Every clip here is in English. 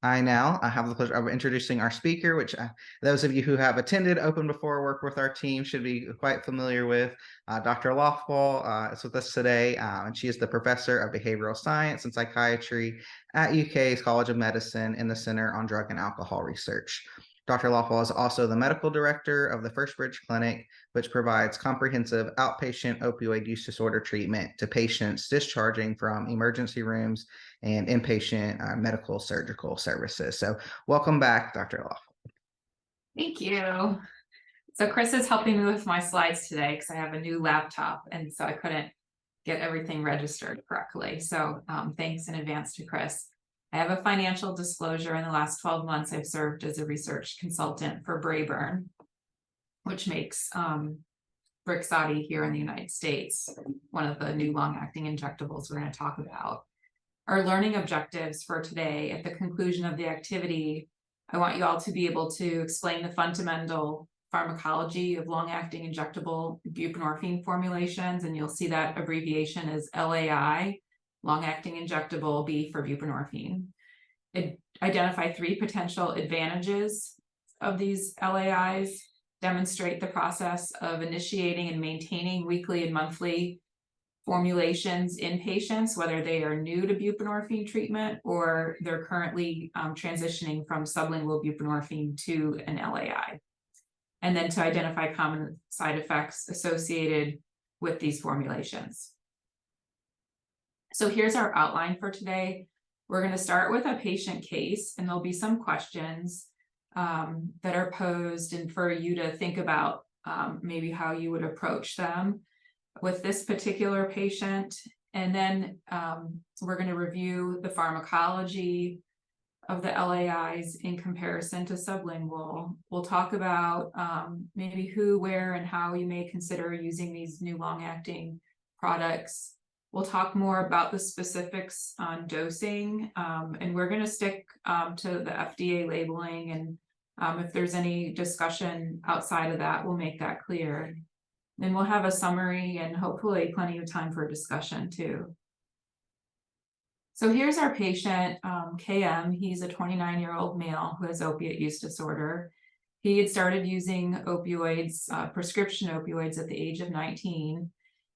I have the pleasure of introducing our speaker, which those of you who have attended Open Before work with our team should be quite familiar with. Dr. Lofwall is with us today, and she is the professor of behavioral science and psychiatry at UK's College of Medicine in the Center on Drug and Alcohol Research. Dr. Lofwall is also the medical director of the First Bridge Clinic, which provides comprehensive outpatient opioid use disorder treatment to patients discharging from emergency rooms and inpatient medical surgical services. So welcome back, Dr. Lofwall. Thank you. So Chris is helping me with my slides today because I have a new laptop, and so I couldn't get everything registered correctly. So thanks in advance to Chris. I have a financial disclosure. In the last 12 months, I've served as a research consultant for Braeburn, which makes Brixadi here in the United States, one of the new long-acting injectables we're going to talk about. Our learning objectives for today, at the conclusion of the activity, I want you all to be able to explain the fundamental pharmacology of long-acting injectable buprenorphine formulations, and you'll see that abbreviation is LAI, long-acting injectable, B for buprenorphine. Identify 3 potential advantages of these LAIs, demonstrate the process of initiating and maintaining weekly and monthly formulations in patients, whether they are new to buprenorphine treatment or they're currently transitioning from sublingual buprenorphine to an LAI. And then to identify common side effects associated with these formulations. So here's our outline for today. We're going to start with a patient case, and there'll be some questions that are posed and for you to think about maybe how you would approach them with this particular patient. And then we're going to review the pharmacology of the LAIs in comparison to sublingual. We'll talk about maybe who, where, and how you may consider using these new long-acting products. We'll talk more about the specifics on dosing, and we're going to stick to the FDA labeling, and if there's any discussion outside of that, we'll make that clear. Then we'll have a summary and hopefully plenty of time for discussion too. So here's our patient, KM. He's a 29-year-old male who has opiate use disorder. He had started using opioids, prescription opioids, at the age of 19.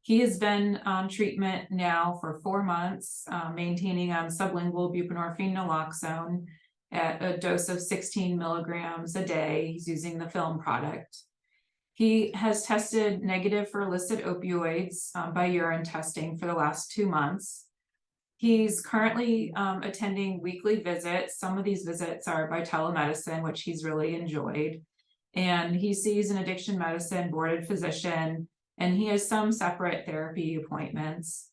He has been on treatment now for 4 months, maintaining on sublingual buprenorphine naloxone at a dose of 16 milligrams a day. He's using the film product. He has tested negative for illicit opioids by urine testing for the last 2 months. He's currently attending weekly visits. Some of these visits are by telemedicine, which he's really enjoyed. And he sees an addiction medicine boarded physician, and he has some separate therapy appointments.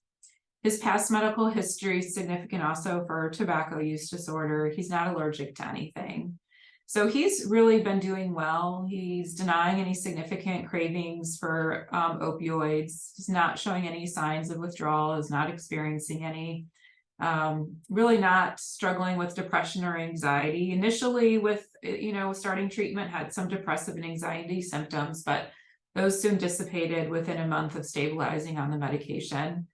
His past medical history is significant also for tobacco use disorder. He's not allergic to anything. So he's really been doing well. He's denying any significant cravings for opioids. He's not showing any signs of withdrawal, is not experiencing any, really not struggling with depression or anxiety. Initially with, starting treatment, had some depressive and anxiety symptoms, but those soon dissipated within a month of stabilizing on the medication.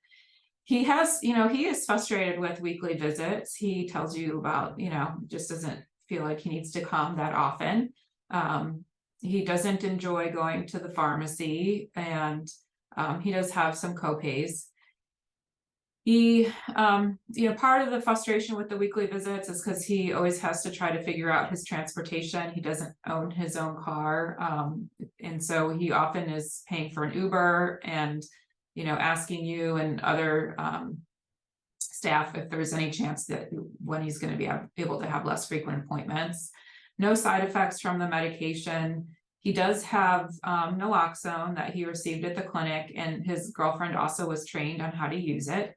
He has, he is frustrated with weekly visits. He tells you about, just doesn't feel like he needs to come that often. He doesn't enjoy going to the pharmacy, and he does have some copays. He, part of the frustration with the weekly visits is because he always has to try to figure out his transportation. He doesn't own his own car. And so he often is paying for an Uber and, asking you and other staff if there's any chance that when he's going to be able to have less frequent appointments. No side effects from the medication. He does have naloxone that he received at the clinic, and his girlfriend also was trained on how to use it.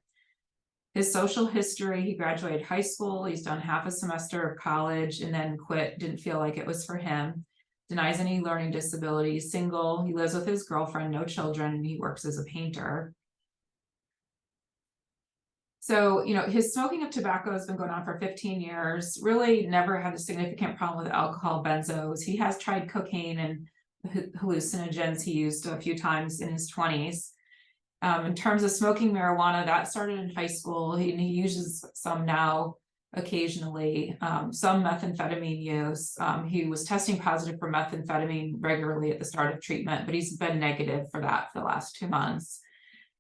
His social history: he graduated high school, he's done half a semester of college and then quit, didn't feel like it was for him. Denies any learning disabilities, single, he lives with his girlfriend, no children, and he works as a painter. So, his smoking of tobacco has been going on for 15 years, really never had a significant problem with alcohol, benzos. He has tried cocaine and hallucinogens he used a few times in his 20s. In terms of smoking marijuana, that started in high school. He uses some now occasionally, some methamphetamine use. He was testing positive for methamphetamine regularly at the start of treatment, but he's been negative for that for the last 2 months.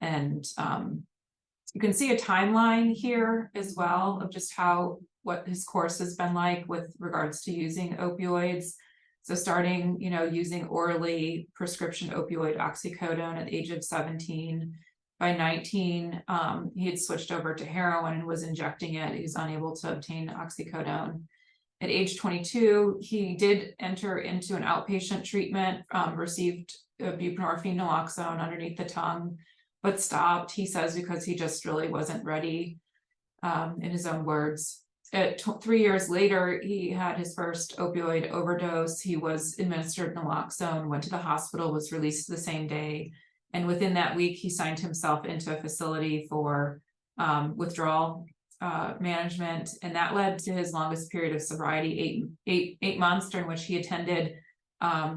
And you can see a timeline here as well of just what his course has been like with regards to using opioids. So starting, using orally prescription opioid oxycodone at the age of 17. By 19, he had switched over to heroin and was injecting it. He was unable to obtain oxycodone. At age 22, he did enter into an outpatient treatment, received buprenorphine naloxone underneath the tongue, but stopped, he says, because he just really wasn't ready, in his own words. 3 years later, he had his first opioid overdose. He was administered naloxone, went to the hospital, was released the same day. And within that week, he signed himself into a facility for withdrawal management. And that led to his longest period of sobriety, eight months, during which he attended a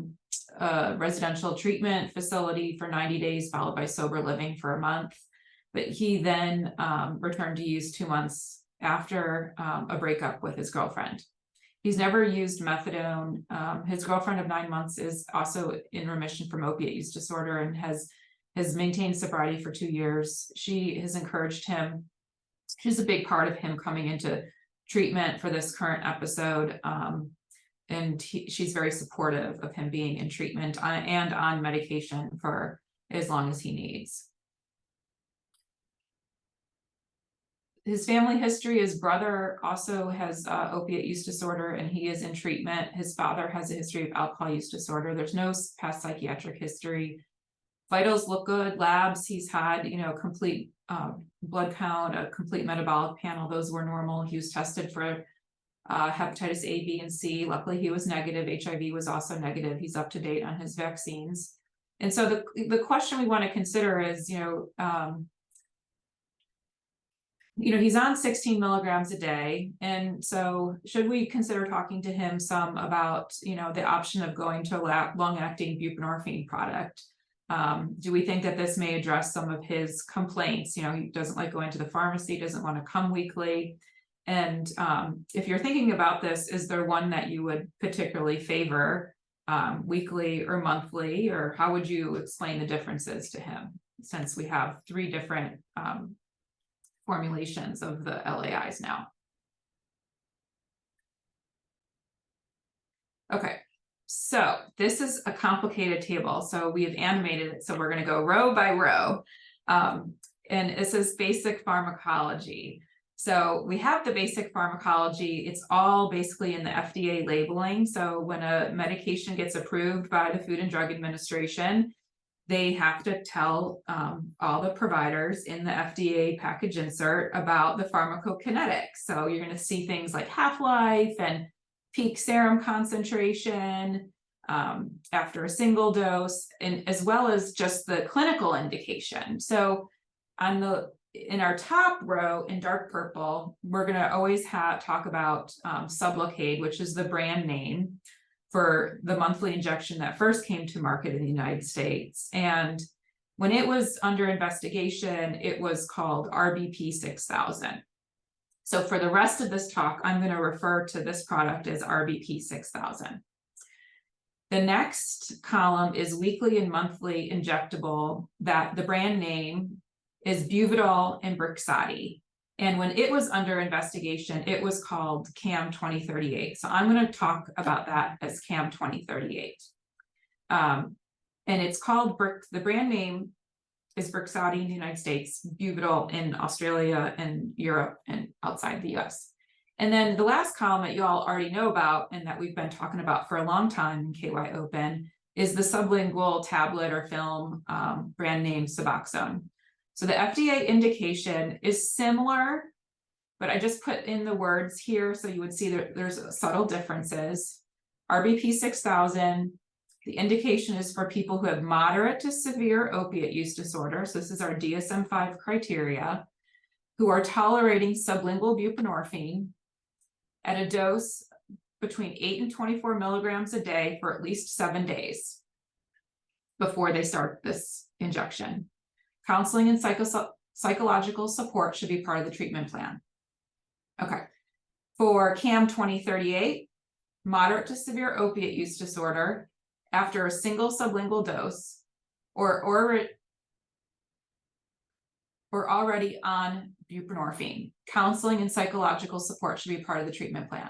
residential treatment facility for 90 days, followed by sober living for a month. But he then returned to use 2 months after a breakup with his girlfriend. He's never used methadone. His girlfriend of 9 months is also in remission from opiate use disorder and has maintained sobriety for 2 years. She has encouraged him. She's a big part of him coming into treatment for this current episode. And she's very supportive of him being in treatment and on medication for as long as he needs. His family history, his brother also has opiate use disorder and he is in treatment. His father has a history of alcohol use disorder. There's no past psychiatric history. Vitals look good. Labs, he's had, complete blood count, a complete metabolic panel. Those were normal. He was tested for hepatitis A, B, and C. Luckily, he was negative. HIV was also negative. He's up to date on his vaccines. And so the question we want to consider is, he's on 16 milligrams a day. And so should we consider talking to him some about, the option of going to a long-acting buprenorphine product? Do we think that this may address some of his complaints? He doesn't like going to the pharmacy, doesn't want to come weekly. And if you're thinking about this, is there one that you would particularly favor, weekly or monthly, or how would you explain the differences to him, since we have 3 different formulations of the LAIs now? Okay, so this is a complicated table. So we have animated it. So we're going to go row by row. And this is basic pharmacology. So we have the basic pharmacology. It's all basically in the FDA labeling. So when a medication gets approved by the Food and Drug Administration, they have to tell all the providers in the FDA package insert about the pharmacokinetics. So you're going to see things like half-life and peak serum concentration after a single dose, and as well as just the clinical indication. So in our top row in dark purple, we're going to always talk about Sublocade, which is the brand name for the monthly injection that first came to market in the United States. And when it was under investigation, it was called RBP 6000. So for the rest of this talk, I'm going to refer to this product as RBP 6000. The next column is weekly and monthly injectable, that the brand name is Buvidal and Brixadi. And when it was under investigation, it was called CAM 2038. So I'm going to talk about that as CAM 2038. And it's called, the brand name is Brixadi in the United States, Buvidal in Australia and Europe and outside the US. And then the last column that you all already know about and that we've been talking about for a long time in KY Open is the sublingual tablet or film brand name Suboxone. So the FDA indication is similar, but I just put in the words here so you would see that there's subtle differences. RBP 6000, the indication is for people who have moderate to severe opiate use disorder. So this is our DSM-5 criteria, who are tolerating sublingual buprenorphine at a dose between 8 and 24 milligrams a day for at least 7 days before they start this injection. Counseling and psychological support should be part of the treatment plan. Okay, For CAM 2038, moderate to severe opiate use disorder after a single sublingual dose, or already on buprenorphine. Counseling and psychological support should be part of the treatment plan.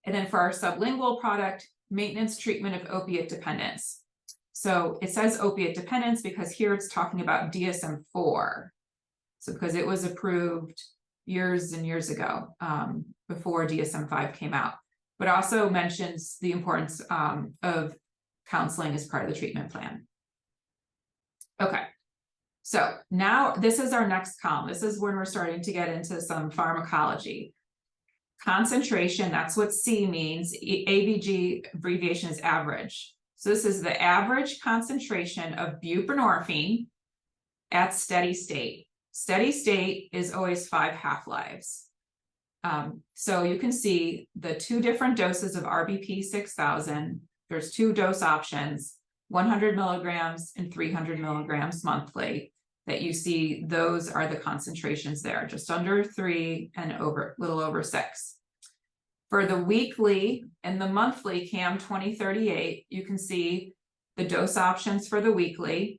And then for our sublingual product, maintenance treatment of opiate dependence. So it says opiate dependence because here it's talking about DSM-4. So because it was approved years and years ago, before DSM-5 came out, but also mentions the importance of counseling as part of the treatment plan. Okay, so now this is our next column. This is when we're starting to get into some pharmacology. Concentration, that's what C means. ABG abbreviation is average. So this is the average concentration of buprenorphine at steady state. Steady state is always 5 half-lives. So you can see the 2 different doses of RBP 6000. There's 2 dose options, 100 milligrams and 300 milligrams monthly, that you see. Those are the concentrations there, just under 3 and over, little over 6. For the weekly and the monthly CAM 2038, you can see the dose options for the weekly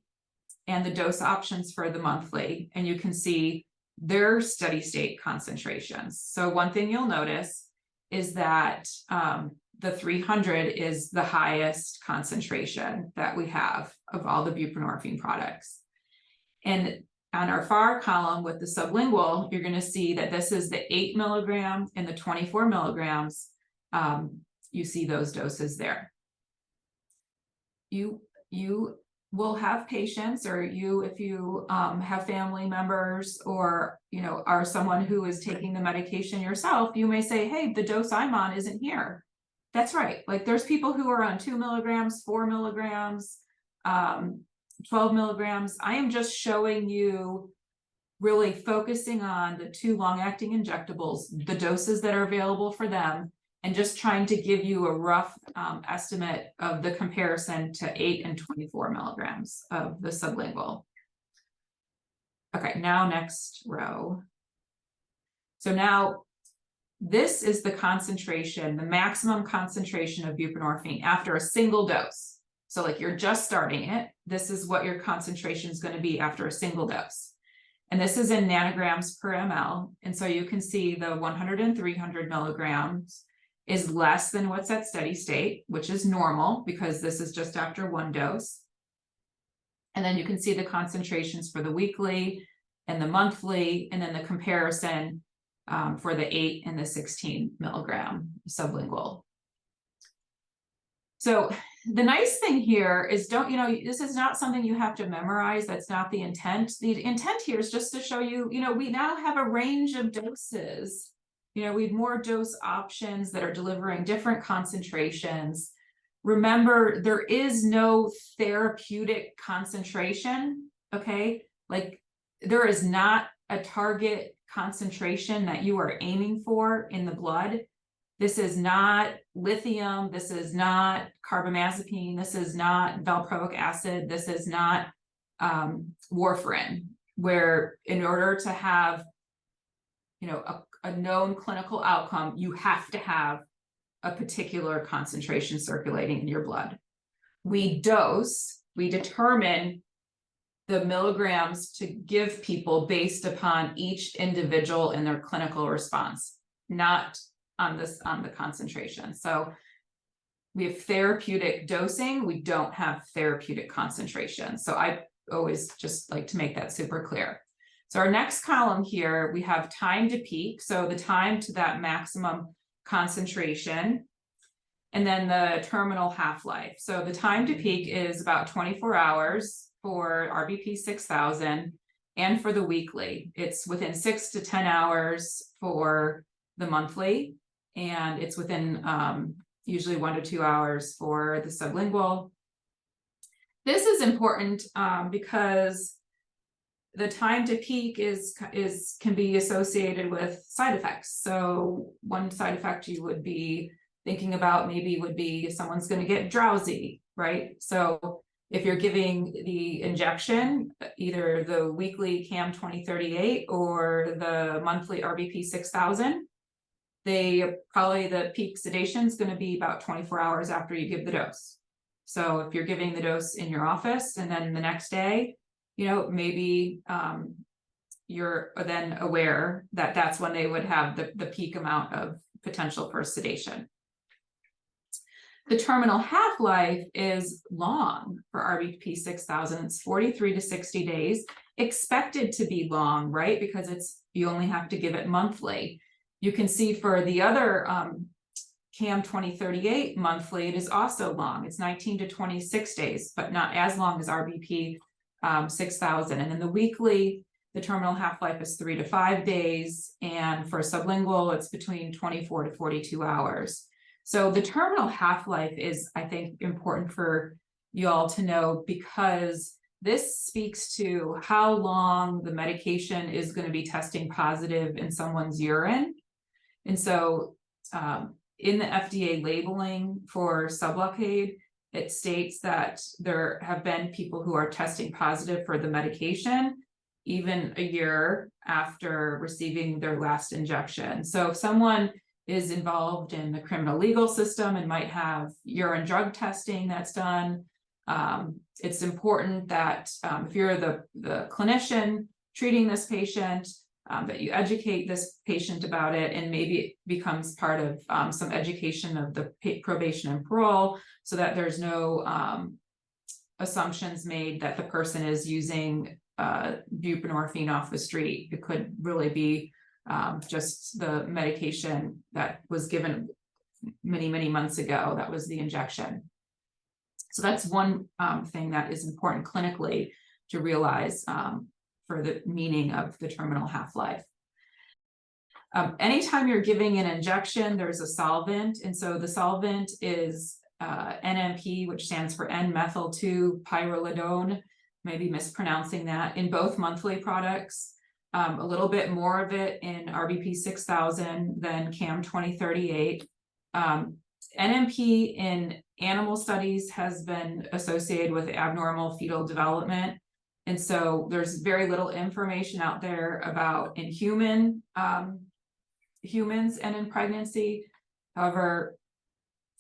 and the dose options for the monthly, and you can see their steady state concentrations. So one thing you'll notice is that the 300 is the highest concentration that we have of all the buprenorphine products. And on our far column with the sublingual, you're going to see that this is the 8 milligram and the 24 milligrams. You see those doses there. You will have patients, or if you have family members, or are someone who is taking the medication yourself, you may say, hey, the dose I'm on isn't here. That's right. Like there's people who are on 2 milligrams, 4 milligrams, 12 milligrams. I am just showing you, really focusing on the 2 long-acting injectables, the doses that are available for them, and just trying to give you a rough estimate of the comparison to 8 and 24 milligrams of the sublingual. Okay, now next row. So now this is the concentration, the maximum concentration of buprenorphine after a single dose. So like you're just starting it, this is what your concentration is going to be after a single dose. And this is in nanograms per ml. And so you can see the 100 and 300 milligrams is less than what's at steady state, which is normal because this is just after 1 dose. And then you can see the concentrations for the weekly and the monthly, and then the comparison for the 8 and the 16 milligram sublingual. So the nice thing here is, this is not something you have to memorize. That's not the intent. The intent here is just to show you, we now have a range of doses. We have more dose options that are delivering different concentrations. Remember, there is no therapeutic concentration, okay? Like there is not a target concentration that you are aiming for in the blood. This is not lithium. This is not carbamazepine. This is not valproic acid. This is not warfarin, where in order to have, a known clinical outcome, you have to have a particular concentration circulating in your blood. We determine the milligrams to give people based upon each individual and their clinical response, not on the concentration. So we have therapeutic dosing. We don't have therapeutic concentration. So I always just like to make that super clear. So our next column here, we have time to peak. So the time to that maximum concentration, and then the terminal half-life. So the time to peak is about 24 hours for RBP 6000, and for the weekly, it's within 6 to 10 hours for the monthly, and it's within usually 1 to 2 hours for the sublingual. This is important because the time to peak can be associated with side effects. So one side effect you would be thinking about maybe would be someone's going to get drowsy, right? So if you're giving the injection, either the weekly CAM 2038 or the monthly RBP 6000, the peak sedation is going to be about 24 hours after you give the dose. So if you're giving the dose in your office and then the next day, maybe you're then aware that that's when they would have the peak amount of potential for sedation. The terminal half-life is long for RBP 6000. It's 43 to 60 days, expected to be long, right? Because you only have to give it monthly. You can see for the other CAM 2038 monthly, it is also long. It's 19 to 26 days, but not as long as RBP 6000. And then the weekly, the terminal half-life is 3 to 5 days. And for sublingual, it's between 24 to 42 hours. So the terminal half-life is, I think, important for you all to know, because this speaks to how long the medication is going to be testing positive in someone's urine. And so in the FDA labeling for Sublocade, it states that there have been people who are testing positive for the medication even a year after receiving their last injection. So if someone is involved in the criminal legal system and might have urine drug testing that's done, it's important that if you're the clinician treating this patient, that you educate this patient about it, and maybe it becomes part of some education of the probation and parole, so that there's no assumptions made that the person is using buprenorphine off the street. It could really be just the medication that was given many, many months ago. That was the injection. So that's one thing that is important clinically to realize for the meaning of the terminal half-life. Anytime you're giving an injection, there's a solvent. And so the solvent is NMP, which stands for N-methyl-2-pyrrolidone, maybe mispronouncing that, in both monthly products. A little bit more of it in RBP 6000 than CAM 2038. NMP in animal studies has been associated with abnormal fetal development. And so there's very little information out there about in humans and in pregnancy. However,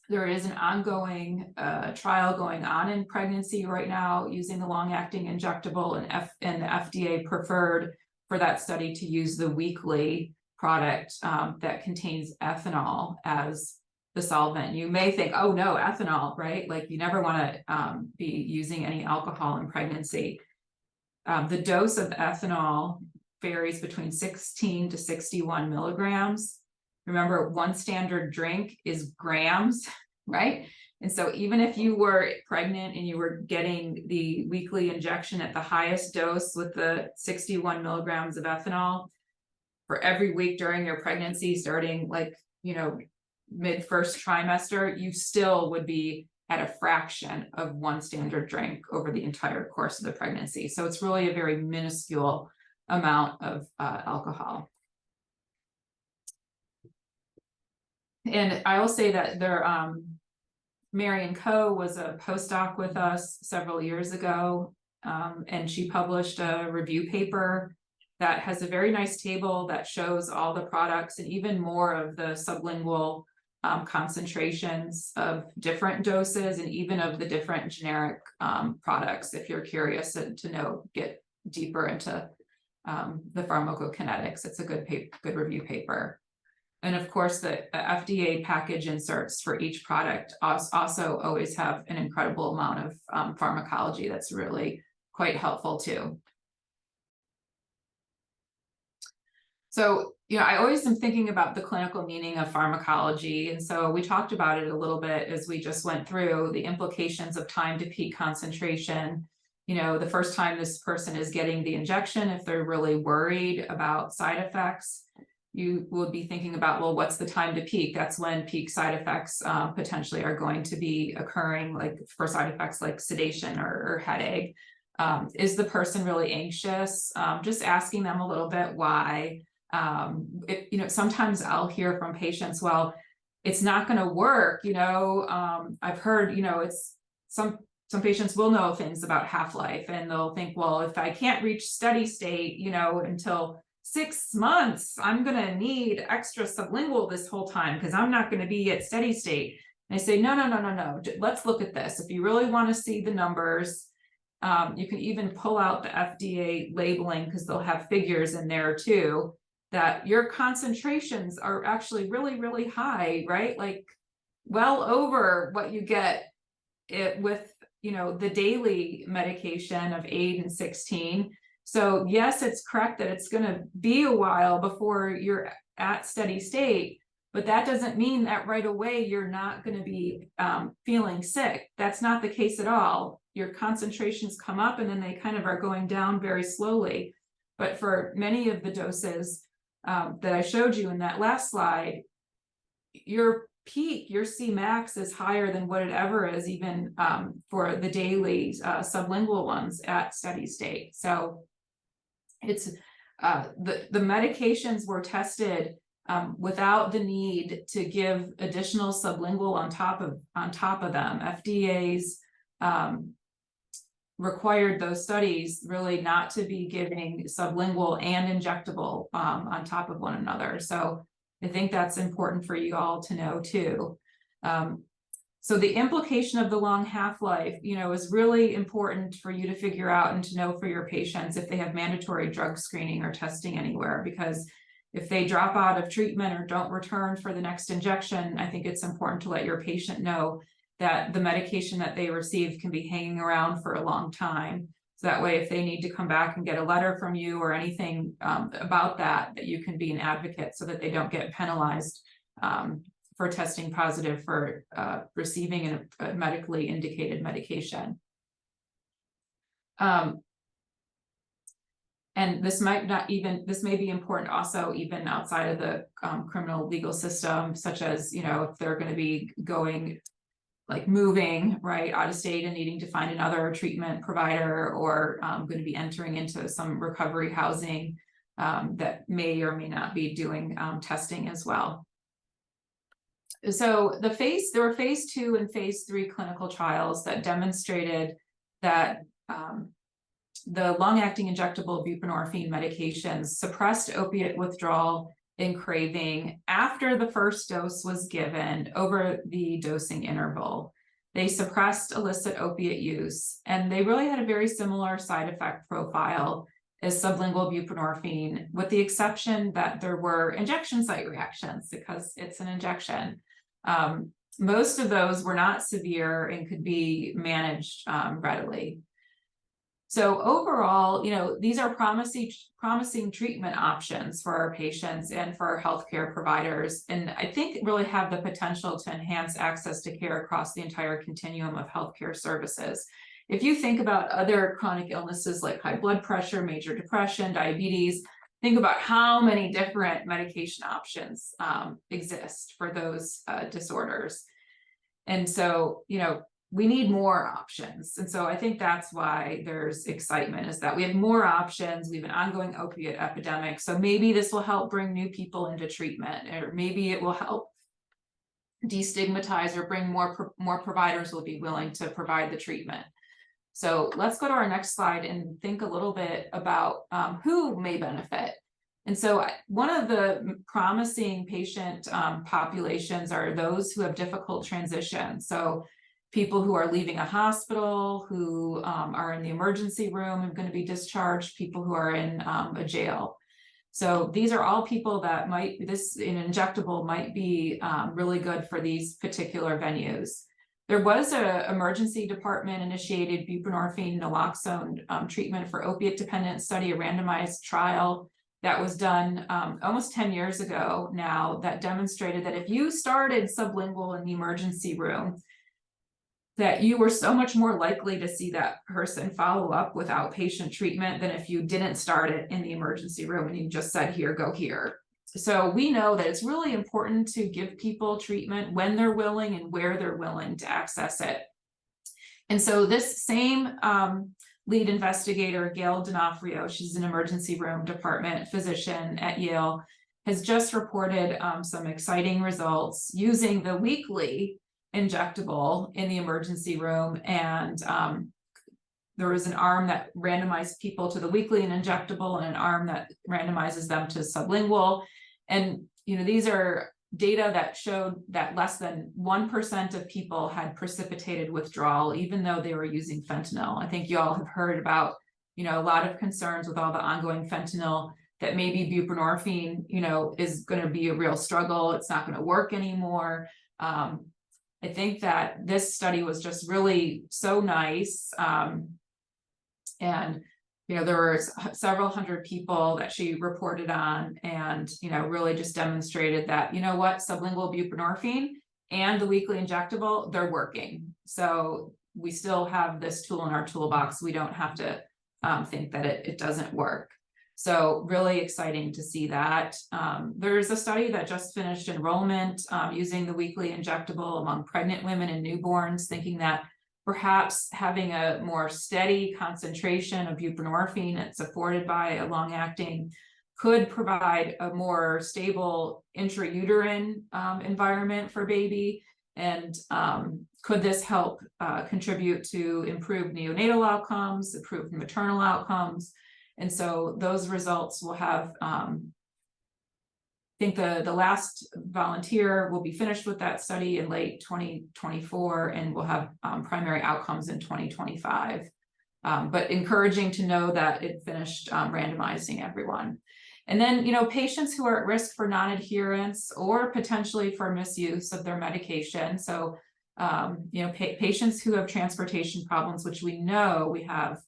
there is an ongoing trial going on in pregnancy right now using the long-acting injectable, and the FDA preferred for that study to use the weekly product that contains ethanol as the solvent. You may think, oh no, ethanol, right? Like you never want to be using any alcohol in pregnancy. The dose of ethanol varies between 16 to 61 milligrams. Remember, one standard drink is grams, right? And so even if you were pregnant and you were getting the weekly injection at the highest dose with the 61 milligrams of ethanol for every week during your pregnancy, starting like, mid first trimester, you still would be at a fraction of one standard drink over the entire course of the pregnancy. So it's really a very minuscule amount of alcohol. And I will say that Marion Coe was a postdoc with us several years ago, and she published a review paper that has a very nice table that shows all the products and even more of the sublingual concentrations of different doses and even of the different generic products, if you're curious to get deeper into the pharmacokinetics. It's a good review paper. And of course, the FDA package inserts for each product also always have an incredible amount of pharmacology that's really quite helpful too. So, I always am thinking about the clinical meaning of pharmacology. And so we talked about it a little bit as we just went through the implications of time to peak concentration. The first time this person is getting the injection, if they're really worried about side effects, you would be thinking about, well, what's the time to peak? That's when peak side effects potentially are going to be occurring, like for side effects like sedation or headache. Is the person really anxious? Just asking them a little bit why. Sometimes I'll hear from patients, well, it's not going to work. I've heard, it's some patients will know things about half-life and they'll think, well, if I can't reach steady state, until 6 months, I'm going to need extra sublingual this whole time because I'm not going to be at steady state. And I say, no. Let's look at this. If you really want to see the numbers, you can even pull out the FDA labeling because they'll have figures in there too, that your concentrations are actually really, really high, right? Like well over what you get with, the daily medication of 8 and 16. So yes, it's correct that it's going to be a while before you're at steady state, but that doesn't mean that right away you're not going to be feeling sick. That's not the case at all. Your concentrations come up and then they kind of are going down very slowly. But for many of the doses that I showed you in that last slide, your peak, your Cmax is higher than what it ever is, even for the daily sublingual ones at steady state. So it's the medications were tested without the need to give additional sublingual on top of them. FDA's required those studies really not to be giving sublingual and injectable on top of one another. So I think that's important for you all to know too. So the implication of the long half-life, is really important for you to figure out and to know for your patients if they have mandatory drug screening or testing anywhere, because if they drop out of treatment or don't return for the next injection, I think it's important to let your patient know that the medication that they receive can be hanging around for a long time. So that way, if they need to come back and get a letter from you or anything about that you can be an advocate so that they don't get penalized for testing positive for receiving a medically indicated medication. And this may be important also even outside of the criminal legal system, such as, if they're going to be moving right out of state and needing to find another treatment provider, or going to be entering into some recovery housing that may or may not be doing testing as well. So there were phase 2 and phase 3 clinical trials that demonstrated that the long-acting injectable buprenorphine medications suppressed opiate withdrawal and craving after the first dose was given over the dosing interval. They suppressed illicit opiate use, and they really had a very similar side effect profile as sublingual buprenorphine, with the exception that there were injection site reactions because it's an injection. Most of those were not severe and could be managed readily. So overall, these are promising treatment options for our patients and for our healthcare providers, and I think really have the potential to enhance access to care across the entire continuum of healthcare services. If you think about other chronic illnesses like high blood pressure, major depression, diabetes, think about how many different medication options exist for those disorders. And so, we need more options. And so I think that's why there's excitement, is that we have more options. We have an ongoing opiate epidemic. So maybe this will help bring new people into treatment, or maybe it will help destigmatize or bring more providers will be willing to provide the treatment. So let's go to our next slide and think a little bit about who may benefit. And so one of the promising patient populations are those who have difficult transition. So people who are leaving a hospital, who are in the emergency room and going to be discharged, people who are in a jail. So these are all people that an injectable might be really good for these particular venues. There was an emergency department initiated buprenorphine naloxone treatment for opiate dependent study, a randomized trial that was done almost 10 years ago now, that demonstrated that if you started sublingual in the emergency room, that you were so much more likely to see that person follow up with outpatient treatment than if you didn't start it in the emergency room and you just said, here, go here. So we know that it's really important to give people treatment when they're willing and where they're willing to access it. And so this same lead investigator, Gail D'Onofrio, she's an emergency room department physician at Yale, has just reported some exciting results using the weekly injectable in the emergency room, and there was an arm that randomized people to the weekly and injectable, and an arm that randomizes them to sublingual. And, these are data that showed that less than 1% of people had precipitated withdrawal, even though they were using fentanyl. I think you all have heard about, a lot of concerns with all the ongoing fentanyl, that maybe buprenorphine, is going to be a real struggle. It's not going to work anymore. I think that this study was just really so nice. And there were several hundred people that she reported on, and, really just demonstrated that, sublingual buprenorphine and the weekly injectable, they're working. So we still have this tool in our toolbox. We don't have to think that it doesn't work. So really exciting to see that. There's a study that just finished enrollment using the weekly injectable among pregnant women and newborns, thinking that perhaps having a more steady concentration of buprenorphine that's afforded by a long-acting could provide a more stable intrauterine environment for baby. And could this help contribute to improved neonatal outcomes, improved maternal outcomes? And so those results will have, I think the last volunteer will be finished with that study in late 2024, and we'll have primary outcomes in 2025. But encouraging to know that it finished randomizing everyone. And then, patients who are at risk for non-adherence or potentially for misuse of their medication. So, patients who have transportation problems, which we know we have,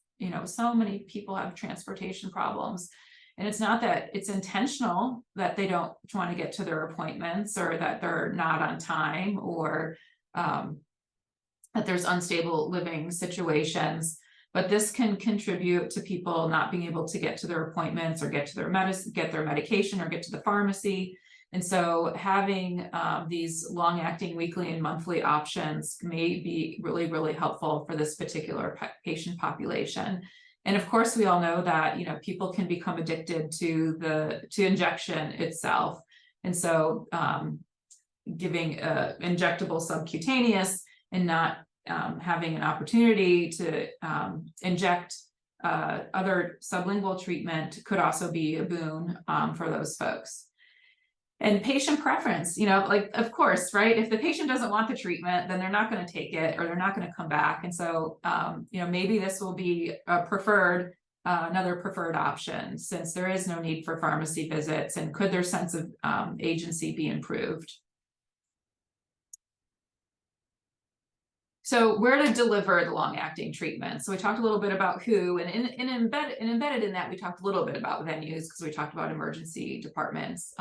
so many people have transportation problems. And it's not that it's intentional that they don't want to get to their appointments, or that they're not on time, or that there's unstable living situations. But this can contribute to people not being able to get to their appointments, or get to their medication, or get to the pharmacy. And so having these long-acting weekly and monthly options may be really, really helpful for this particular patient population. And of course, we all know that, people can become addicted to injection itself. And so giving injectable subcutaneous and not having an opportunity to inject other sublingual treatment could also be a boon for those folks. And patient preference, of course, right? If the patient doesn't want the treatment, then they're not going to take it, or they're not going to come back. And so, maybe this will be another preferred option, since there is no need for pharmacy visits. And could their sense of agency be improved? So where to deliver the long-acting treatment? So we talked a little bit about who, and embedded in that, we talked a little bit about venues, because we talked about emergency departments.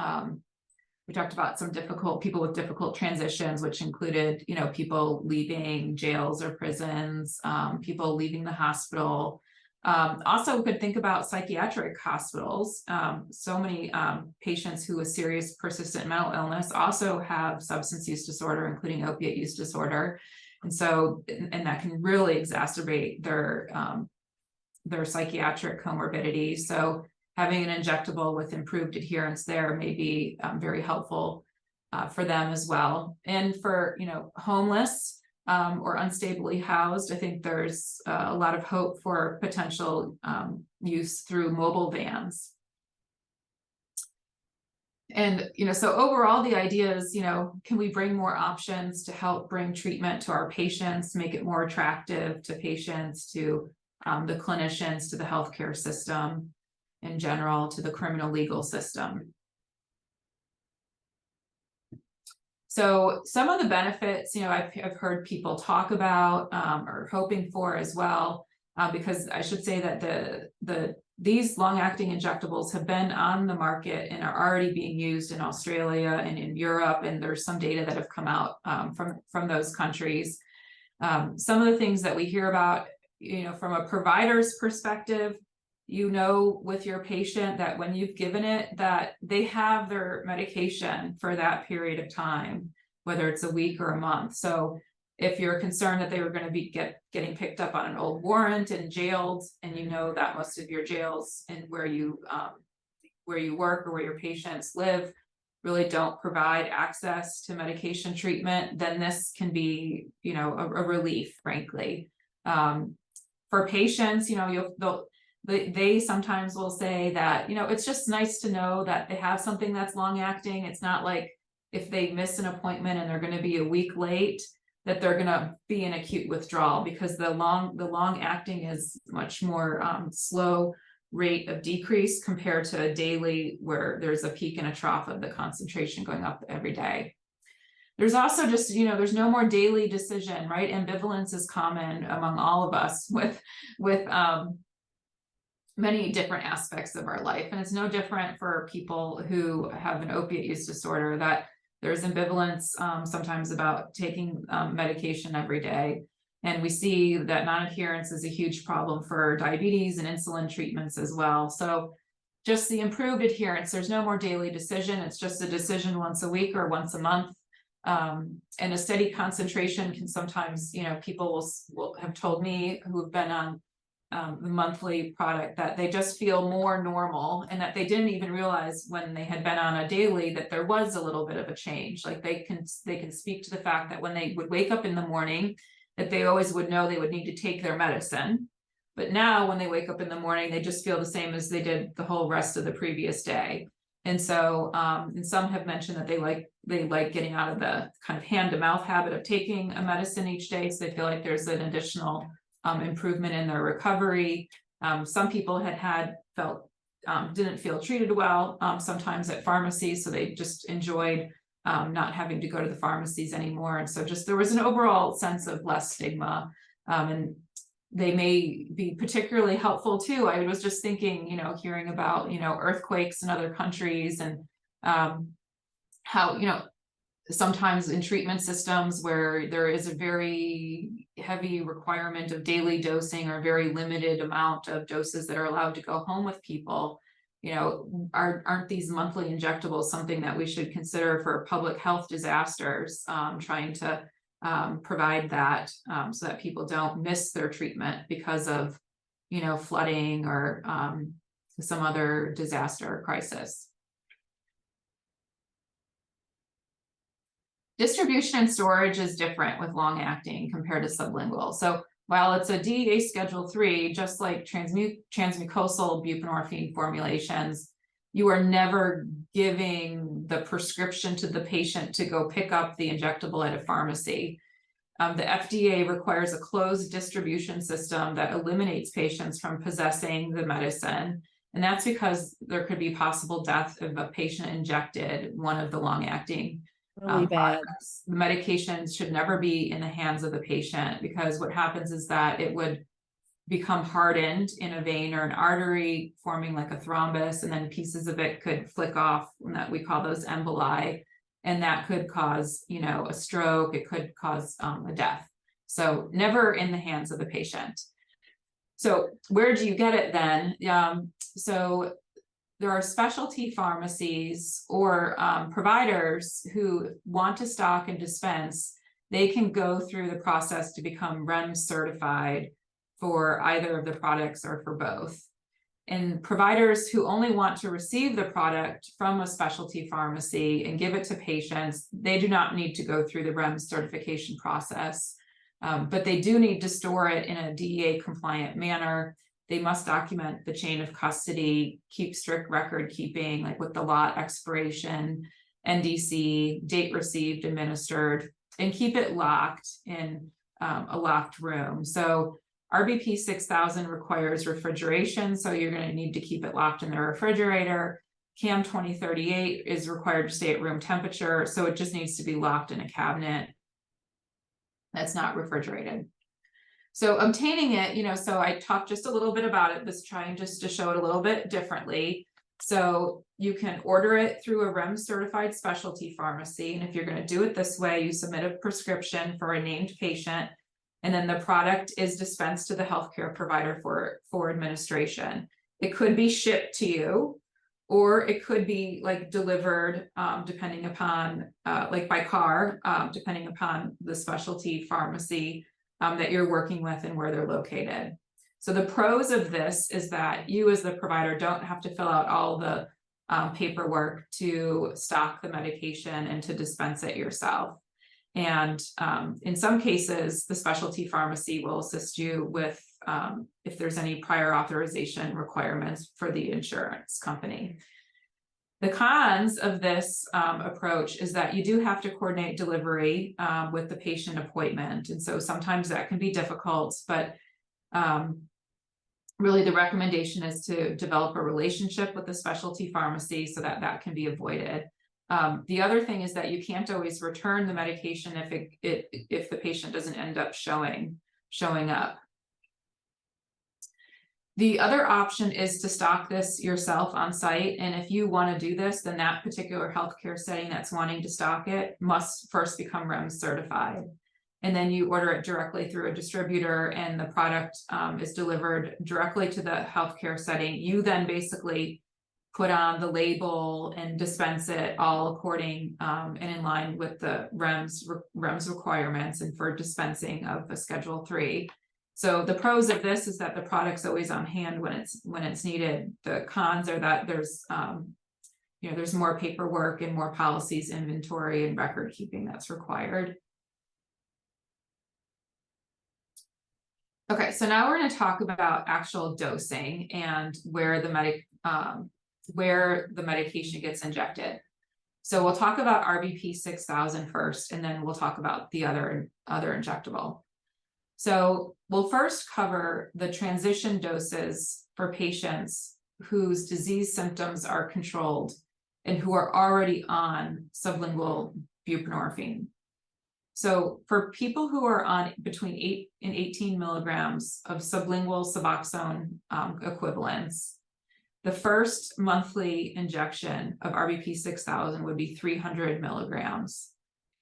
We talked about some people with difficult transitions, which included, people leaving jails or prisons, people leaving the hospital. Also, we could think about psychiatric hospitals. So many patients who with serious persistent mental illness also have substance use disorder, including opiate use disorder. And so, and that can really exacerbate their psychiatric comorbidity. So having an injectable with improved adherence there may be very helpful for them as well. And for, homeless or unstably housed, I think there's a lot of hope for potential use through mobile vans. And, so overall, the idea is, can we bring more options to help bring treatment to our patients, make it more attractive to patients, to the clinicians, to the healthcare system in general, to the criminal legal system. So some of the benefits, I've heard people talk about or hoping for as well, because I should say that these long-acting injectables have been on the market and are already being used in Australia and in Europe, and there's some data that have come out from those countries. Some of the things that we hear about, from a provider's perspective, with your patient that when you've given it, that they have their medication for that period of time, whether it's a week or a month. So if you're concerned that they were going to be getting picked up on an old warrant and jailed, and that most of your jails and where you work or where your patients live really don't provide access to medication treatment, then this can be, a relief, frankly. For patients, they sometimes will say that, it's just nice to know that they have something that's long acting. It's not like if they miss an appointment and they're going to be a week late, that they're going to be in acute withdrawal, because the long acting is much more slow rate of decrease compared to a daily, where there's a peak and a trough of the concentration going up every day. There's also just, there's no more daily decision, right? Ambivalence is common among all of us with many different aspects of our life. And it's no different for people who have an opiate use disorder, that there's ambivalence sometimes about taking medication every day. And we see that non-adherence is a huge problem for diabetes and insulin treatments as well. So just the improved adherence, there's no more daily decision. It's just a decision once a week or once a month. And a steady concentration can sometimes, people will have told me who have been on the monthly product that they just feel more normal, and that they didn't even realize when they had been on a daily that there was a little bit of a change. Like they can speak to the fact that when they would wake up in the morning, that they always would know they would need to take their medicine. But now when they wake up in the morning, they just feel the same as they did the whole rest of the previous day. And so, and some have mentioned that they like getting out of the kind of hand to mouth habit of taking a medicine each day. So they feel like there's an additional improvement in their recovery. Some people didn't feel treated well sometimes at pharmacies, so they just enjoyed not having to go to the pharmacies anymore. And so just there was an overall sense of less stigma, and they may be particularly helpful too. I was just thinking, hearing about, earthquakes in other countries, and how, sometimes in treatment systems where there is a very heavy requirement of daily dosing, or very limited amount of doses that are allowed to go home with people, aren't these monthly injectables something that we should consider for public health disasters, trying to provide that so that people don't miss their treatment because of, flooding or some other disaster or crisis. Distribution and storage is different with long acting compared to sublingual. So while it's a DEA Schedule 3, just like transmucosal buprenorphine formulations, you are never giving the prescription to the patient to go pick up the injectable at a pharmacy. The FDA requires a closed distribution system that eliminates patients from possessing the medicine. And that's because there could be possible death if a patient injected one of the long-acting Really bad. products. The medications should never be in the hands of the patient, because what happens is that it would become hardened in a vein or an artery, forming like a thrombus, and then pieces of it could flick off, and that we call those emboli, and that could cause, a stroke. It could cause a death. So never in the hands of the patient. So where do you get it then? So there are specialty pharmacies or providers who want to stock and dispense. They can go through the process to become REMS certified for either of the products or for both. And providers who only want to receive the product from a specialty pharmacy and give it to patients, they do not need to go through the REMS certification process, but they do need to store it in a DEA compliant manner. They must document the chain of custody, keep strict record keeping, like with the lot expiration, NDC, date received, administered, and keep it locked in a locked room. So RBP 6000 requires refrigeration, so you're going to need to keep it locked in the refrigerator. CAM 2038 is required to stay at room temperature, so it just needs to be locked in a cabinet that's not refrigerated. So obtaining it, so I talked just a little bit about it, this trying just to show it a little bit differently. So you can order it through a REMS certified specialty pharmacy. And if you're going to do it this way, you submit a prescription for a named patient, and then the product is dispensed to the healthcare provider for administration. It could be shipped to you, or it could be like delivered, depending upon, like by car, depending upon the specialty pharmacy that you're working with and where they're located. So the pros of this is that you as the provider don't have to fill out all the paperwork to stock the medication and to dispense it yourself. And in some cases, the specialty pharmacy will assist you with if there's any prior authorization requirements for the insurance company. The cons of this approach is that you do have to coordinate delivery with the patient appointment. And so sometimes that can be difficult, but really the recommendation is to develop a relationship with the specialty pharmacy so that that can be avoided. The other thing is that you can't always return the medication if the patient doesn't end up showing up. The other option is to stock this yourself on site. And if you want to do this, then that particular healthcare setting that's wanting to stock it must first become REMS certified. And then you order it directly through a distributor and the product is delivered directly to the healthcare setting. You then basically put on the label and dispense it all according and in line with the REMS requirements and for dispensing of a Schedule 3. So the pros of this is that the product's always on hand when it's needed. The cons are that there's there's more paperwork and more policies, inventory, and record keeping that's required. Okay, so now we're going to talk about actual dosing and where the medication gets injected. So we'll talk about RBP 6000 first, and then we'll talk about the other injectable. So we'll first cover the transition doses for patients whose disease symptoms are controlled and who are already on sublingual buprenorphine. So for people who are on between 8 and 18 milligrams of sublingual Suboxone equivalents, the first monthly injection of RBP 6000 would be 300 milligrams.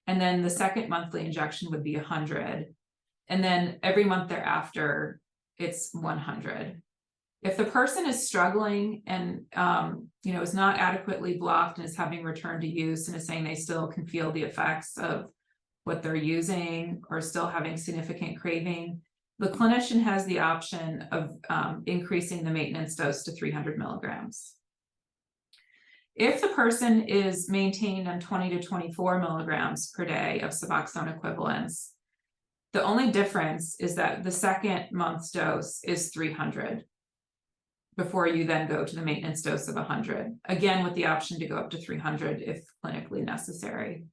And then the second monthly injection would be 100. And then every month thereafter, it's 100. If the person is struggling and is not adequately blocked and is having return to use and is saying they still can feel the effects of what they're using or still having significant craving, the clinician has the option of increasing the maintenance dose to 300 milligrams. If the person is maintained on 20 to 24 milligrams per day of Suboxone equivalents, the only difference is that the second month's dose is 300 before you then go to the maintenance dose of 100, again with the option to go up to 300 if clinically necessary.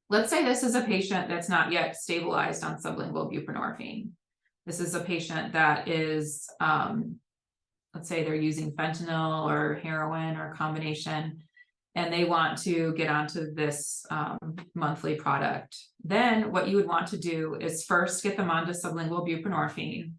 Let's say this is a patient that's not yet stabilized on sublingual buprenorphine. This is a patient that is, let's say they're using fentanyl or heroin or a combination, and they want to get onto this monthly product. Then what you would want to do is first get them onto sublingual buprenorphine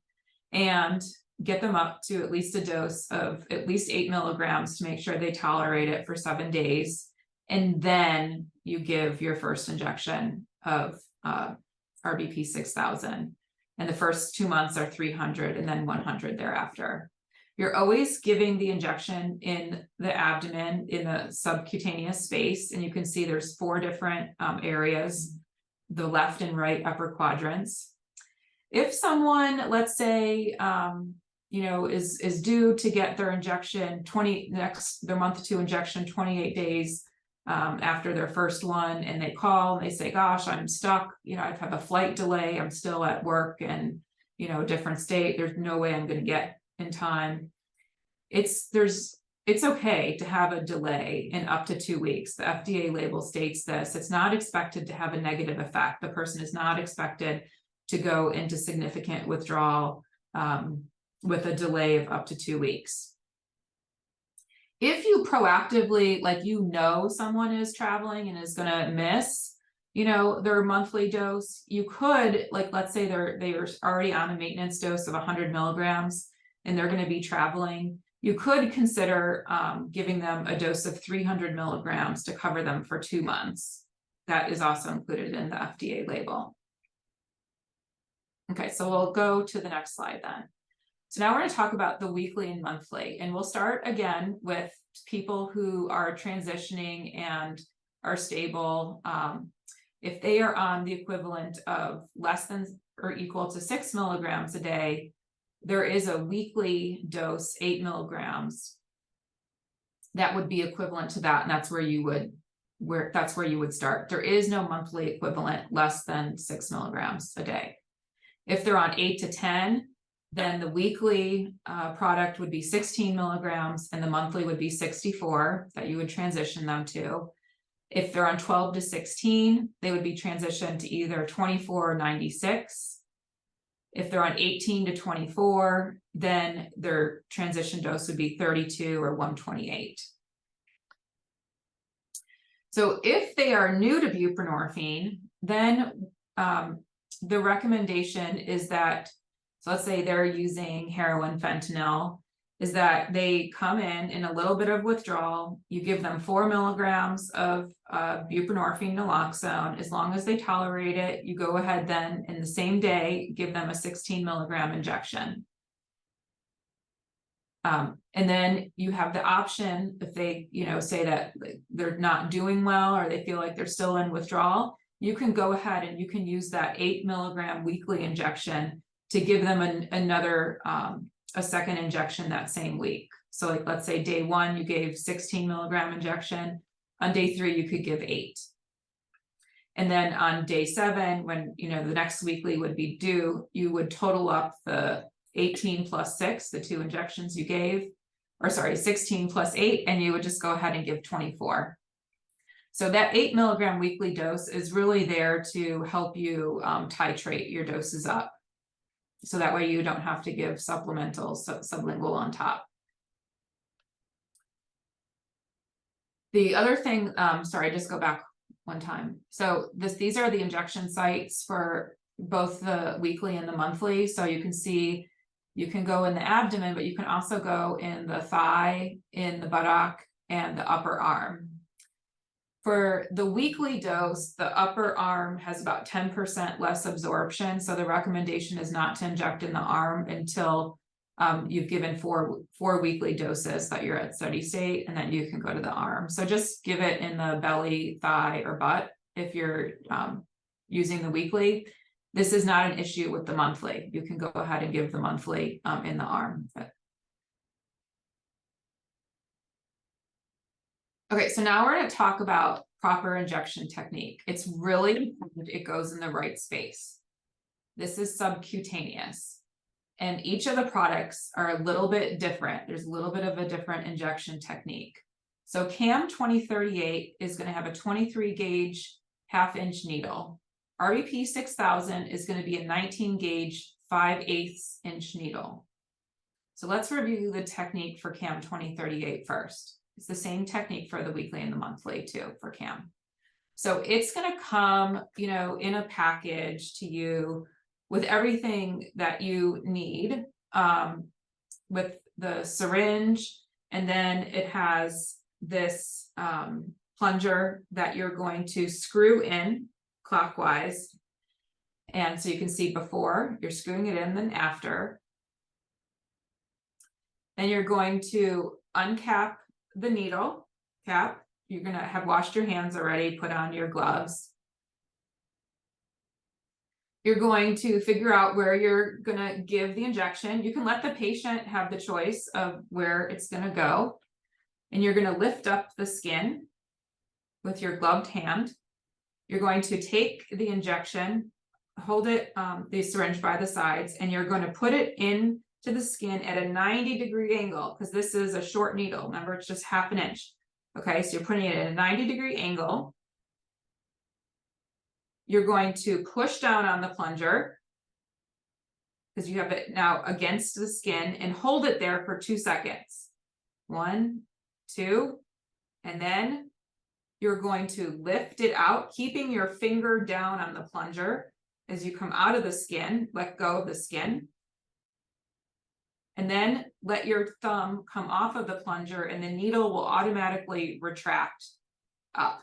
and get them up to at least a dose of at least 8 milligrams to make sure they tolerate it for 7 days. And then you give your first injection of RBP 6000. And the first 2 months are 300 and then 100 thereafter. You're always giving the injection in the abdomen in the subcutaneous space. And you can see there's 4 different areas, the left and right upper quadrants. If someone, let's say, is due to get their injection their month 2 injection 28 days after their first one, and they call and they say, gosh, I'm stuck, I've had a flight delay, I'm still at work and a different state, there's no way I'm going to get in time. It's okay to have a delay in up to 2 weeks. The FDA label states this. It's not expected to have a negative effect. The person is not expected to go into significant withdrawal with a delay of up to 2 weeks. If you proactively, someone is traveling and is going to miss, their monthly dose, you could, let's say they are already on a maintenance dose of 100 milligrams and they're going to be traveling, you could consider giving them a dose of 300 milligrams to cover them for 2 months. That is also included in the FDA label. Okay, so we'll go to the next slide then. So now we're going to talk about the weekly and monthly, and we'll start again with people who are transitioning and are stable. If they are on the equivalent of less than or equal to 6 milligrams a day, there is a weekly dose, 8 milligrams, that would be equivalent to that, and that's where you would that's where you would start. There is no monthly equivalent less than 6 milligrams a day. If they're on 8 to 10, then the weekly product would be 16 milligrams and the monthly would be 64 that you would transition them to. If they're on 12 to 16, they would be transitioned to either 24 or 96. If they're on 18 to 24, then their transition dose would be 32 or 128. So if they are new to buprenorphine, then the recommendation is that, so let's say they're using heroin, fentanyl, is that they come in a little bit of withdrawal. You give them 4 milligrams of buprenorphine naloxone. As long as they tolerate it, you go ahead then in the same day, give them a 16 milligram injection. And then you have the option, if they, say that they're not doing well or they feel like they're still in withdrawal, you can go ahead and you can use that 8 milligram weekly injection to give them another a second injection that same week. So like, let's say day 1, you gave 16 milligram injection. On day 3, you could give 8. And then on day 7, when, the next weekly would be due, you would total up the 18 plus 6, the 2 injections you gave, or sorry, 16 plus 8, and you would just go ahead and give 24. So that 8 milligram weekly dose is really there to help you titrate your doses up. So that way you don't have to give supplemental sublingual on top. The other thing, sorry, just go back one time. So these are the injection sites for both the weekly and the monthly. So you can see, you can go in the abdomen, but you can also go in the thigh, in the buttock, and the upper arm. For the weekly dose, the upper arm has about 10% less absorption. So the recommendation is not to inject in the arm until you've given four weekly doses that you're at steady state, and then you can go to the arm. So just give it in the belly, thigh, or butt if you're using the weekly. This is not an issue with the monthly. You can go ahead and give the monthly in the arm. Okay, so now we're going to talk about proper injection technique. It's really important it goes in the right space. This is subcutaneous, and each of the products are a little bit different. There's a little bit of a different injection technique. So CAM 2038 is going to have a 23 gauge half-inch needle. RBP 6000 is going to be a 19 gauge 5/8 inch needle. So let's review the technique for CAM 2038 first. It's the same technique for the weekly and the monthly too for CAM. So it's going to come, in a package to you with everything that you need, with the syringe, and then it has this plunger that you're going to screw in clockwise. And so you can see before you're screwing it in, then after. Then you're going to uncap the needle cap. You're going to have washed your hands already, put on your gloves. You're going to figure out where you're going to give the injection. You can let the patient have the choice of where it's going to go. And you're going to lift up the skin with your gloved hand. You're going to take the injection, hold it, the syringe by the sides, and you're going to put it in to the skin at a 90-degree angle, because this is a short needle. Remember, it's just half an inch. Okay, so you're putting it at a 90-degree angle. You're going to push down on the plunger, because you have it now against the skin, and hold it there for 2 seconds. 1, 2, and then you're going to lift it out, keeping your finger down on the plunger as you come out of the skin. Let go of the skin. And then let your thumb come off of the plunger, and the needle will automatically retract up.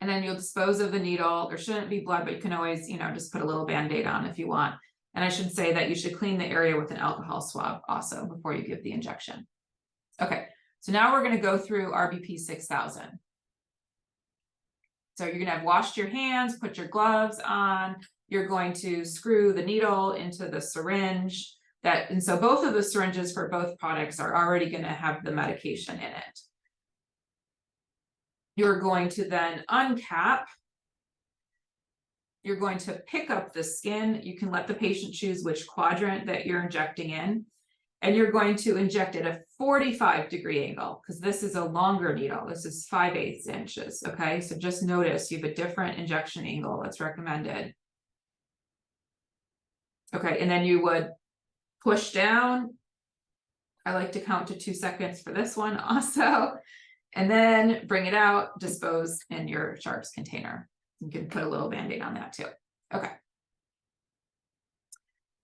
And then you'll dispose of the needle. There shouldn't be blood, but you can always, just put a little Band-Aid on if you want. And I should say that you should clean the area with an alcohol swab also before you give the injection. Okay, so now we're going to go through RBP 6000. So you're going to have washed your hands, put your gloves on. You're going to screw the needle into the syringe. And so both of the syringes for both products are already going to have the medication in it. You're going to then uncap. You're going to pick up the skin. You can let the patient choose which quadrant that you're injecting in. And you're going to inject at a 45-degree angle, because this is a longer needle. This is 5/8 inches. Okay, so just notice you have a different injection angle that's recommended. Okay, and then you would push down. I like to count to 2 seconds for this one also. And then bring it out, dispose in your sharps container. You can put a little Band-Aid on that too. Okay.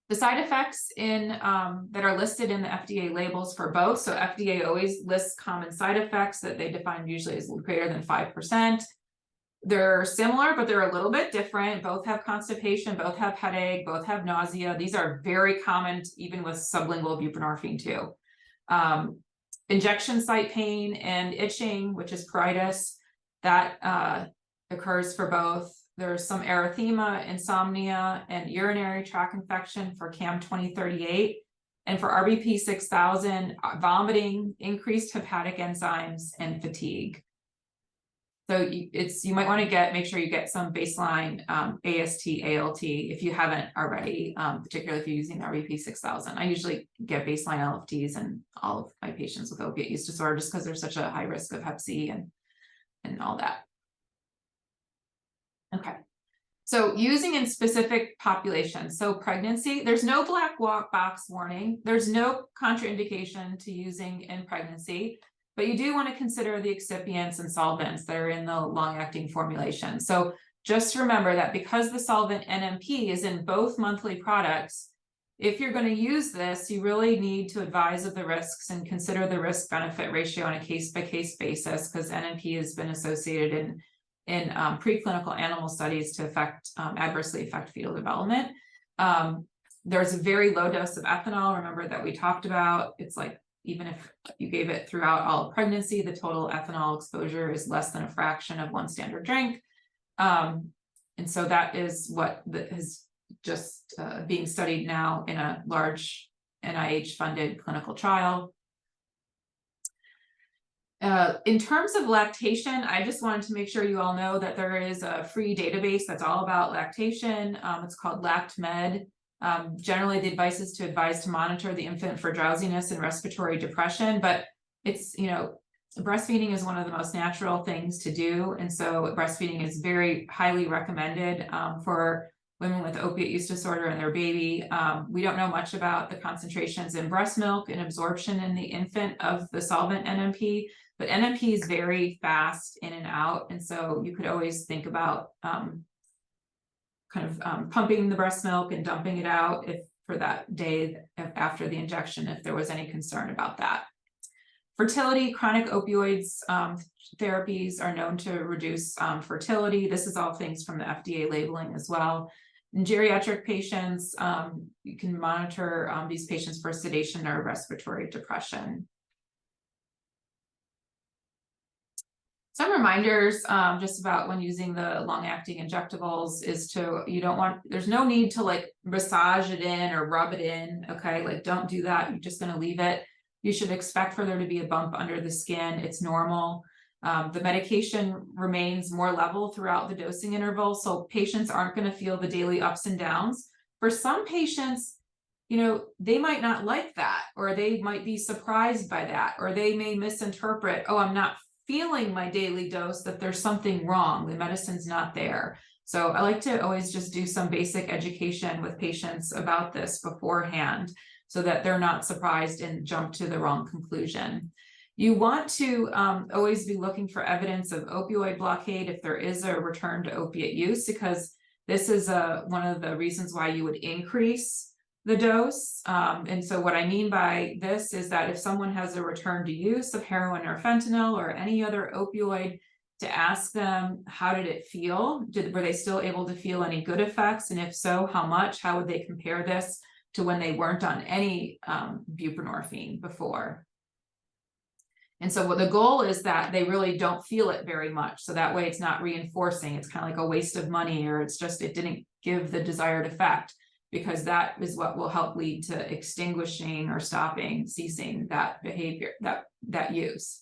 The side effects in that are listed in the FDA labels for both. So FDA always lists common side effects that they define usually as greater than 5%. They're similar, but they're a little bit different. Both have constipation, both have headache, both have nausea. These are very common even with sublingual buprenorphine too. Injection site pain and itching, which is pruritus, that occurs for both. There's some erythema, insomnia, and urinary tract infection for CAM 2038. And for RBP 6000, vomiting, increased hepatic enzymes, and fatigue. So you might want to make sure you get some baseline AST, ALT if you haven't already, particularly if you're using the RBP 6000. I usually get baseline LFTs in all of my patients with opiate use disorder just because there's such a high risk of hep C and all that. Okay. So using in specific populations. So pregnancy, there's no black box warning. There's no contraindication to using in pregnancy. But you do want to consider the excipients and solvents that are in the long-acting formulation. So just remember that because the solvent NMP is in both monthly products, if you're going to use this, you really need to advise of the risks and consider the risk-benefit ratio on a case-by-case basis, because NMP has been associated in preclinical animal studies to adversely affect fetal development. There's a very low dose of ethanol, remember, that we talked about. It's like, even if you gave it throughout all of pregnancy, the total ethanol exposure is less than a fraction of one standard drink. And so that is what is just being studied now in a large NIH-funded clinical trial. In terms of lactation, I just wanted to make sure you all know that there is a free database that's all about lactation. It's called LactMed. Generally, the advice is to advise to monitor the infant for drowsiness and respiratory depression, but it's, breastfeeding is one of the most natural things to do. And so breastfeeding is very highly recommended for women with opiate use disorder and their baby. We don't know much about the concentrations in breast milk and absorption in the infant of the solvent NMP, but NMP is very fast in and out. And so you could always think about pumping the breast milk and dumping it out for that day after the injection, if there was any concern about that. Fertility, chronic opioids therapies are known to reduce fertility. This is all things from the FDA labeling as well. In geriatric patients, you can monitor these patients for sedation or respiratory depression. Some reminders just about when using the long-acting injectables is there's no need to like massage it in or rub it in, okay? Like, don't do that. You're just gonna leave it. You should expect for there to be a bump under the skin. It's normal. The medication remains more level throughout the dosing interval, so patients aren't gonna feel the daily ups and downs. For some patients, they might not like that, or they might be surprised by that, or they may misinterpret, oh, I'm not feeling my daily dose, that there's something wrong, the medicine's not there. So I like to always just do some basic education with patients about this beforehand so that they're not surprised and jump to the wrong conclusion. You want to always be looking for evidence of opioid blockade if there is a return to opiate use, because this is one of the reasons why you would increase the dose. And so what I mean by this is that if someone has a return to use of heroin or fentanyl or any other opioid, to ask them, how did it feel? Were they still able to feel any good effects? And if so, how much? How would they compare this to when they weren't on any buprenorphine before? And so what the goal is that they really don't feel it very much. So that way it's not reinforcing. It's kind of like a waste of money, or it's just, it didn't give the desired effect, because that is what will help lead to extinguishing or ceasing that behavior, that use.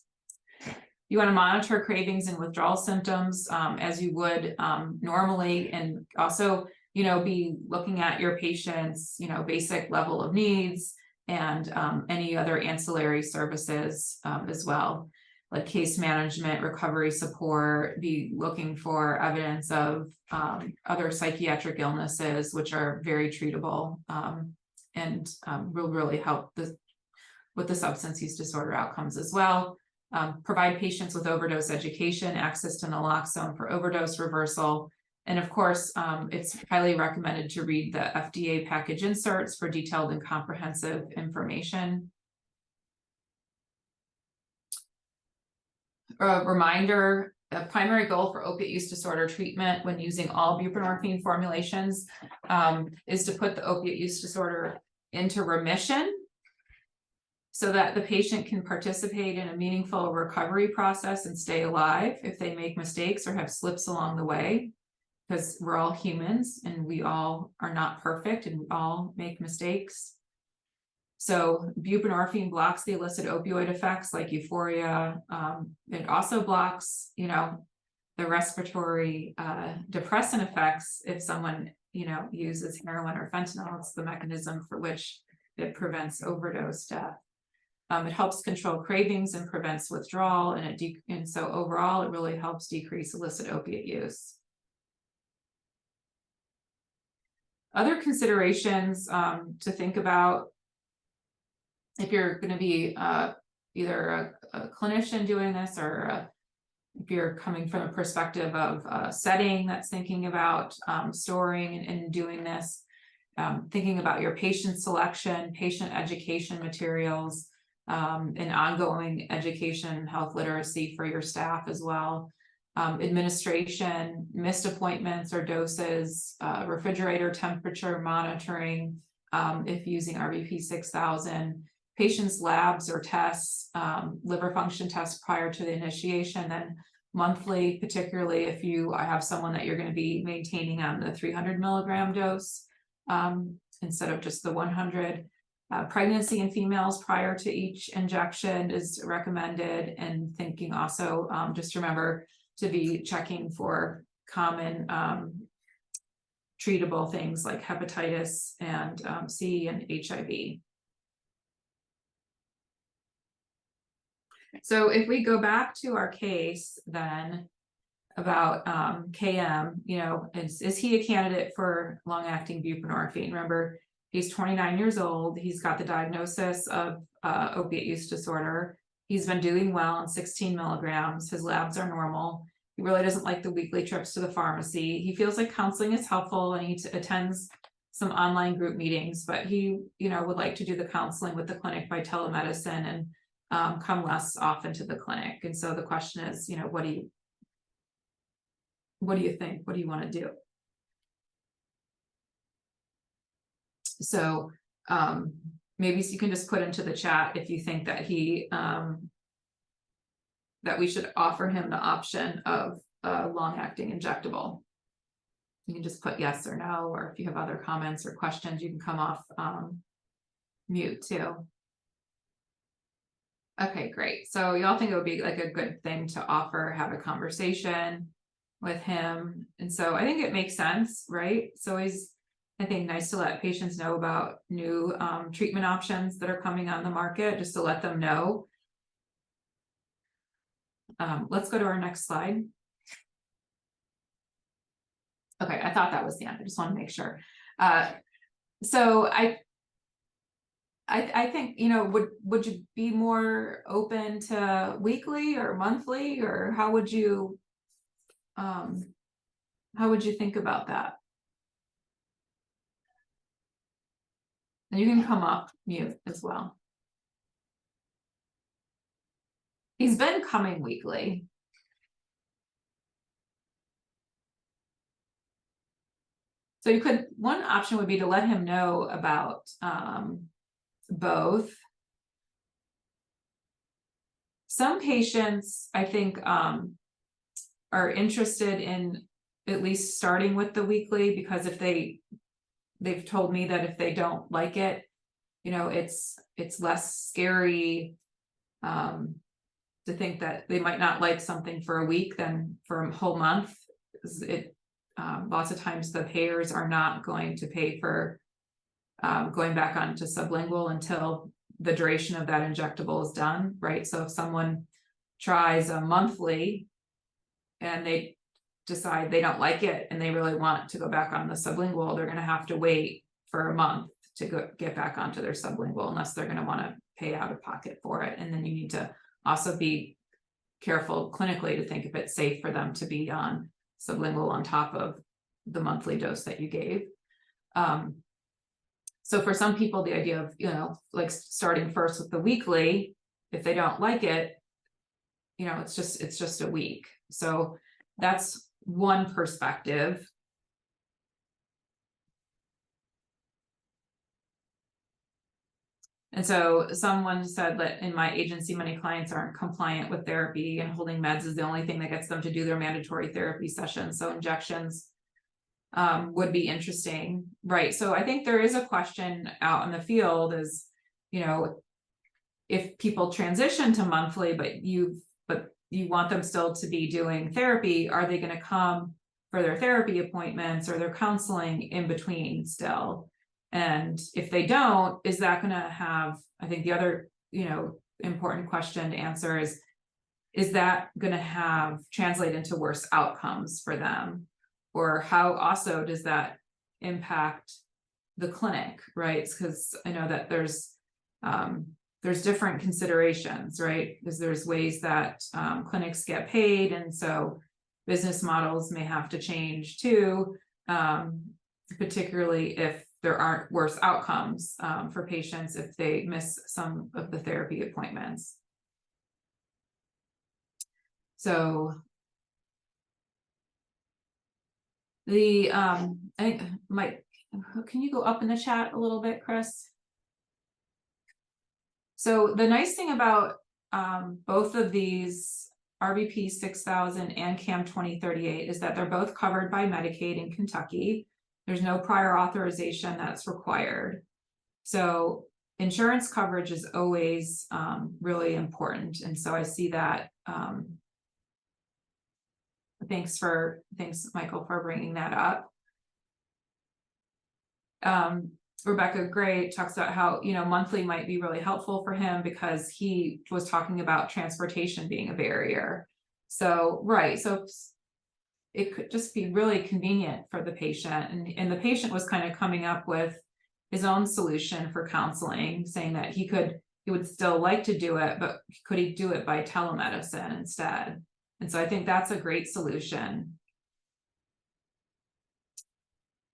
You want to monitor cravings and withdrawal symptoms as you would normally, and also, be looking at your patient's, basic level of needs and any other ancillary services as well, like case management, recovery support, be looking for evidence of other psychiatric illnesses, which are very treatable and will really help with the substance use disorder outcomes as well. Provide patients with overdose education, access to naloxone for overdose reversal. And of course, it's highly recommended to read the FDA package inserts for detailed and comprehensive information. A reminder, a primary goal for opiate use disorder treatment when using all buprenorphine formulations is to put the opiate use disorder into remission so that the patient can participate in a meaningful recovery process and stay alive if they make mistakes or have slips along the way, because we're all humans and we all are not perfect and we all make mistakes. So buprenorphine blocks the illicit opioid effects like euphoria. It also blocks, the respiratory depressant effects if someone, uses heroin or fentanyl. It's the mechanism for which it prevents overdose death. It helps control cravings and prevents withdrawal, and so overall, it really helps decrease illicit opiate use. Other considerations to think about if you're going to be either a clinician doing this, or if you're coming from a perspective of a setting that's thinking about storing and doing this, thinking about your patient selection, patient education materials, and ongoing education, health literacy for your staff as well. Administration, missed appointments or doses, refrigerator temperature monitoring, if using RVP 6000, patients' labs or tests, liver function tests prior to the initiation, then monthly, particularly if you have someone that you're going to be maintaining on the 300 milligram dose instead of just the 100. Pregnancy in females prior to each injection is recommended, and thinking also, just remember to be checking for common treatable things like hepatitis and C and HIV. So if we go back to our case then about KM, is he a candidate for long-acting buprenorphine? Remember, he's 29 years old. He's got the diagnosis of opiate use disorder. He's been doing well on 16 milligrams. His labs are normal. He really doesn't like the weekly trips to the pharmacy. He feels like counseling is helpful, and he attends some online group meetings, but he, would like to do the counseling with the clinic by telemedicine and come less often to the clinic. And so the question is, what do you think? What do you want to do? So maybe you can just put into the chat if you think that he that we should offer him the option of a long-acting injectable. You can just put yes or no, or if you have other comments or questions, you can come off mute too. Okay, great. So y'all think it would be like a good thing to offer, have a conversation with him. And so I think it makes sense, right? So he's, I think, nice to let patients know about new treatment options that are coming on the market, just to let them know. Let's go to our next slide. Okay, I thought that was the end. I just want to make sure. So I think, would you be more open to weekly or monthly, or how would you think about that? And you can come up mute as well. He's been coming weekly. So you could, one option would be to let him know about both. Some patients, I think, are interested in at least starting with the weekly, because if they've told me that if they don't like it, it's less scary. to think that they might not like something for a week, then for a whole month, lots of times the payers are not going to pay for going back onto sublingual until the duration of that injectable is done, right? So if someone tries a monthly and they decide they don't like it and they really want to go back on the sublingual, they're going to have to wait for a month to get back onto their sublingual, unless they're going to want to pay out of pocket for it. And then you need to also be careful clinically to think if it's safe for them to be on sublingual on top of the monthly dose that you gave. So for some people, the idea of, like starting first with the weekly, if they don't like it, it's just a week. So that's one perspective. And so someone said that in my agency, many clients aren't compliant with therapy, and holding meds is the only thing that gets them to do their mandatory therapy sessions. So injections would be interesting, right? So I think there is a question out in the field is, if people transition to monthly, but you want them still to be doing therapy, are they going to come for their therapy appointments or their counseling in between still? And if they don't, is that going to have, I think the other, important question to answer is that going to translate into worse outcomes for them? Or how also does that impact the clinic, right? Because I know that there's different considerations, right? Because there's ways that clinics get paid, and so business models may have to change too, particularly if there aren't worse outcomes for patients if they miss some of the therapy appointments. So the I think can you go up in the chat a little bit, Chris? So the nice thing about both of these, RBP 6000 and CAM 2038, is that they're both covered by Medicaid in Kentucky. There's no prior authorization that's required. So insurance coverage is always really important. And so I see that. Thanks, Michael, for bringing that up. Rebecca Gray talks about how, monthly might be really helpful for him because he was talking about transportation being a barrier. So, right. So it could just be really convenient for the patient. And the patient was kind of coming up with his own solution for counseling, saying that he would still like to do it, but could he do it by telemedicine instead? And so I think that's a great solution.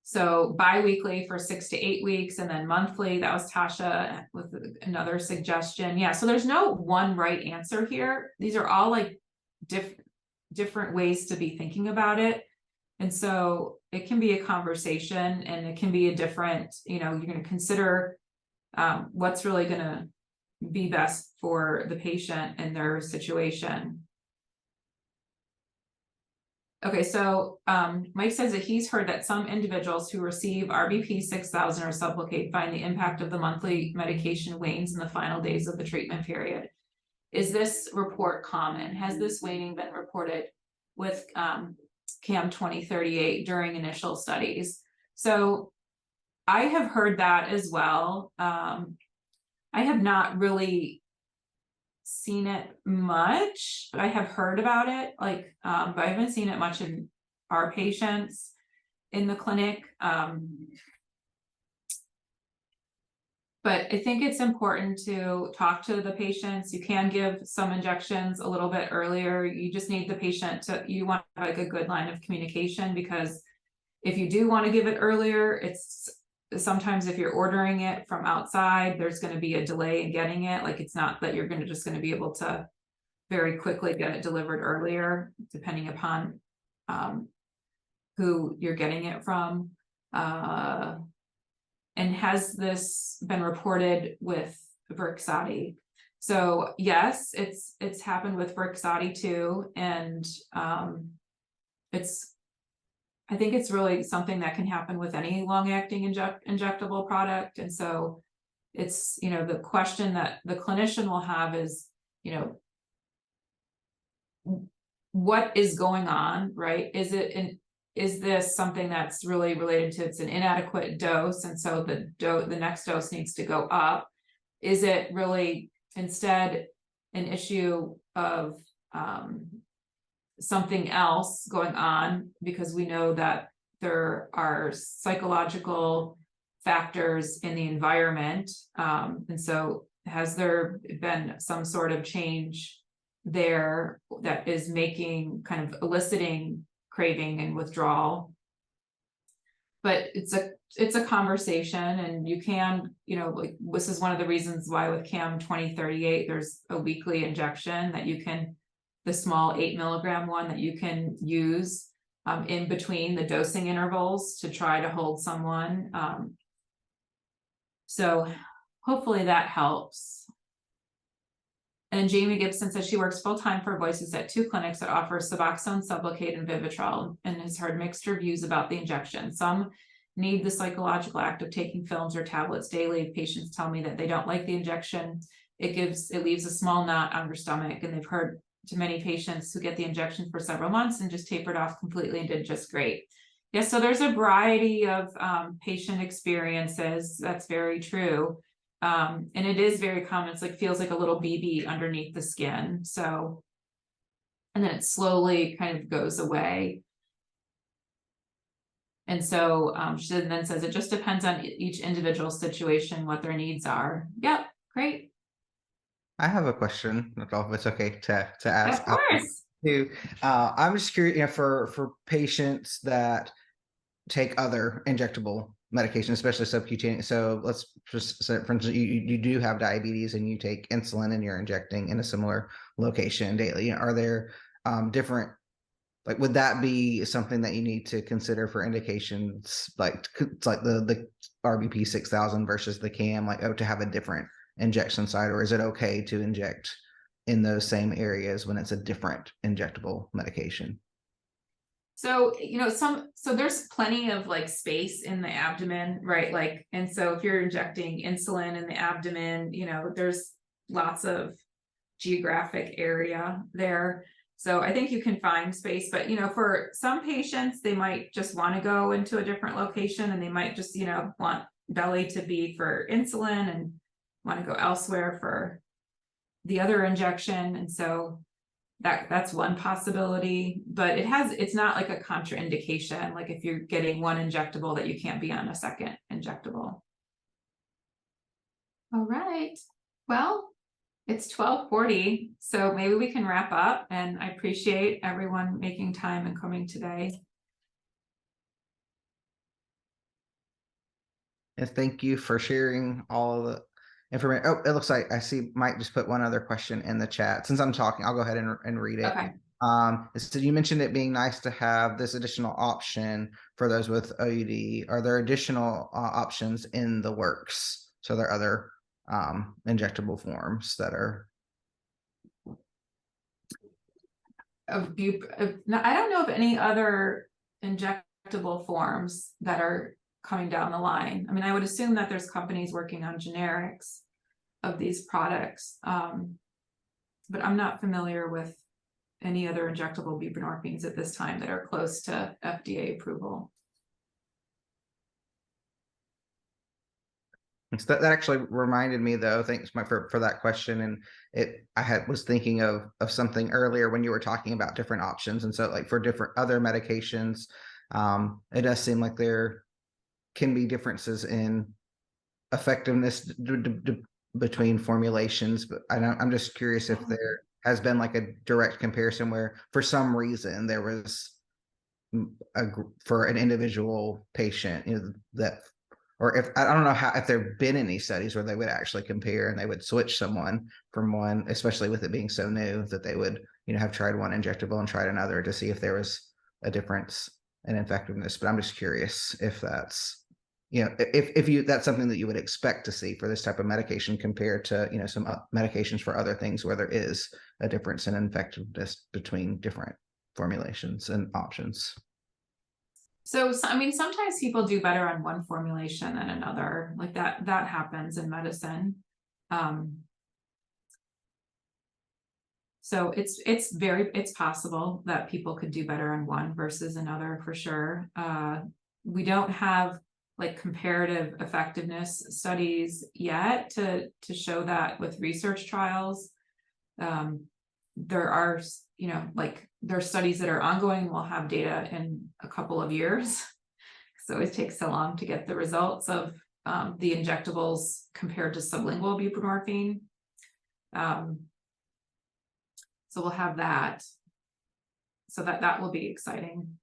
So bi-weekly for 6 to 8 weeks, and then monthly. That was Tasha with another suggestion. Yeah, so there's no one right answer here. These are all like different ways to be thinking about it. And so it can be a conversation, and it can be a different, you're going to consider what's really going to be best for the patient and their situation. Okay, so Mike says that he's heard that some individuals who receive RBP 6000 or Sublocade find the impact of the monthly medication wanes in the final days of the treatment period. Is this report common? Has this waning been reported with CAM 2038 during initial studies? So I have heard that as well. I have not really seen it much, but I have heard about it, but I haven't seen it much in our patients in the clinic. But I think it's important to talk to the patients. You can give some injections a little bit earlier. You just need the patient you want to have like a good line of communication, because if you do want to give it earlier, it's sometimes if you're ordering it from outside, there's going to be a delay in getting it. Like, it's not that you're just going to be able to very quickly get it delivered earlier, depending upon who you're getting it from. And has this been reported with Brixadi? So yes, it's happened with Brixadi too, and I think it's really something that can happen with any long-acting injectable product. And so it's, the question that the clinician will have is, what is going on, right? Is this something that's really related to it's an inadequate dose, and so the next dose needs to go up? Is it really instead an issue of something else going on, because we know that there are psychological factors in the environment, and so has there been some sort of change there that is making kind of eliciting craving and withdrawal? But it's a conversation, and you can, like, this is one of the reasons why with CAM 2038 there's a weekly injection that you can, the small 8 milligram one that you can use in between the dosing intervals to try to hold someone. So hopefully that helps. And Jamie Gibson says she works full-time for Voices at 2 clinics that offer Suboxone, Sublocade, and Vivitrol, and has heard mixed reviews about the injection. Some need the psychological act of taking films or tablets daily. Patients tell me that they don't like the injection. It leaves a small knot on their stomach, and they've heard to many patients who get the injection for several months and just tapered off completely and did just great. Yes, so there's a variety of patient experiences. That's very true. And it is very common. It's like, feels like a little BB underneath the skin. So, and then it slowly kind of goes away. And so she then says, it just depends on each individual situation, what their needs are. Yep, great. I have a question. I don't know if it's okay to ask. Of course. I'm just curious, for patients that take other injectable medications, especially subcutaneous. So let's just say, for instance, you do have diabetes and you take insulin and you're injecting in a similar location daily. Are there different, like, would that be something that you need to consider for indications like the RBP 6000 versus the CAM, like, to have a different injection site, or is it okay to inject in those same areas when it's a different injectable medication? So, so there's plenty of like space in the abdomen, right? Like, and so if you're injecting insulin in the abdomen, there's lots of geographic area there. So I think you can find space, but for some patients, they might just want to go into a different location, and they might just, want belly to be for insulin and want to go elsewhere for the other injection. And so that's one possibility, but it's not like a contraindication, like if you're getting one injectable that you can't be on a second injectable. All right, well, it's 12:40, so maybe we can wrap up, and I appreciate everyone making time and coming today. And thank you for sharing all the information. Oh, it looks like I see Mike just put one other question in the chat. Since I'm talking, I'll go ahead and read it. Okay. So you mentioned it being nice to have this additional option for those with OUD. Are there additional options in the works? So there are other injectable forms that are. I don't know of any other injectable forms that are coming down the line. I mean, I would assume that there's companies working on generics of these products, but I'm not familiar with any other injectable buprenorphines at this time that are close to FDA approval. So that actually reminded me, though. Thanks, Mike, for that question. And was thinking of something earlier when you were talking about different options. And so, like, for different other medications, it does seem like there can be differences in effectiveness between formulations. But I'm just curious if there has been like a direct comparison where, for some reason, there was for an individual patient, that. Or if I don't know if there have been any studies where they would actually compare and they would switch someone from one, especially with it being so new, that they would, have tried one injectable and tried another to see if there was a difference in effectiveness. But I'm just curious if that's, if that's something that you would expect to see for this type of medication compared to, some medications for other things where there is a difference in effectiveness between different formulations and options. So, I mean, sometimes people do better on one formulation than another, like that happens in medicine. So it's possible that people could do better on one versus another for sure. We don't have like comparative effectiveness studies yet to show that with research trials. There are, like there are studies that are ongoing. We'll have data in a couple of years. So it takes so long to get the results of the injectables compared to sublingual buprenorphine. So we'll have that. So that will be exciting.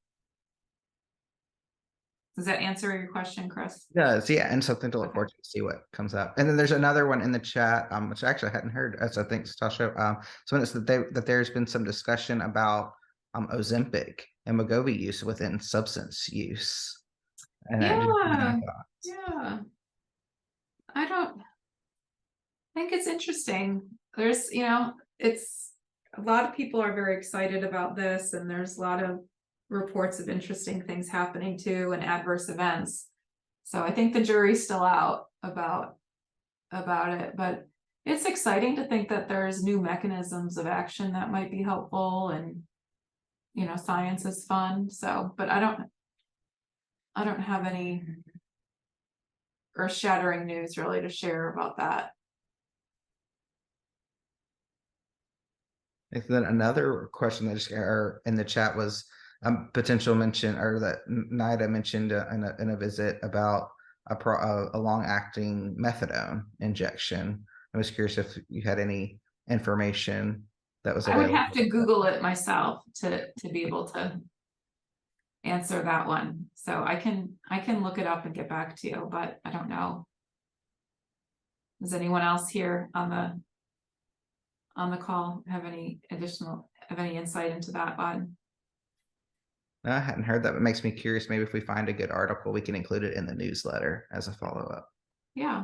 Does that answer your question, Chris? It does, yeah, and something to look Okay. forward to see what comes up. And then there's another one in the chat, which I actually hadn't heard. So thanks, Tasha. So it's that there's been some discussion about Ozempic and Wegovy use within substance use. And that just my Yeah, thoughts. yeah. I don't think it's interesting. There's, it's a lot of people are very excited about this, and there's a lot of reports of interesting things happening too, and adverse events. So I think the jury's still out about it, but it's exciting to think that there's new mechanisms of action that might be helpful, and science is fun. So, but I don't have any earth-shattering news really to share about that. And then another question that just in the chat was potential mention, or that Nida mentioned in a visit about a long-acting methadone injection. I was curious if you had any information that was I would available. have to Google it myself to be able to answer that one. So I can look it up and get back to you, but I don't know. Does anyone else here on the call have any insight into that one? No, I hadn't heard that. It makes me curious. Maybe if we find a good article, we can include it in the newsletter as a follow-up. Yeah,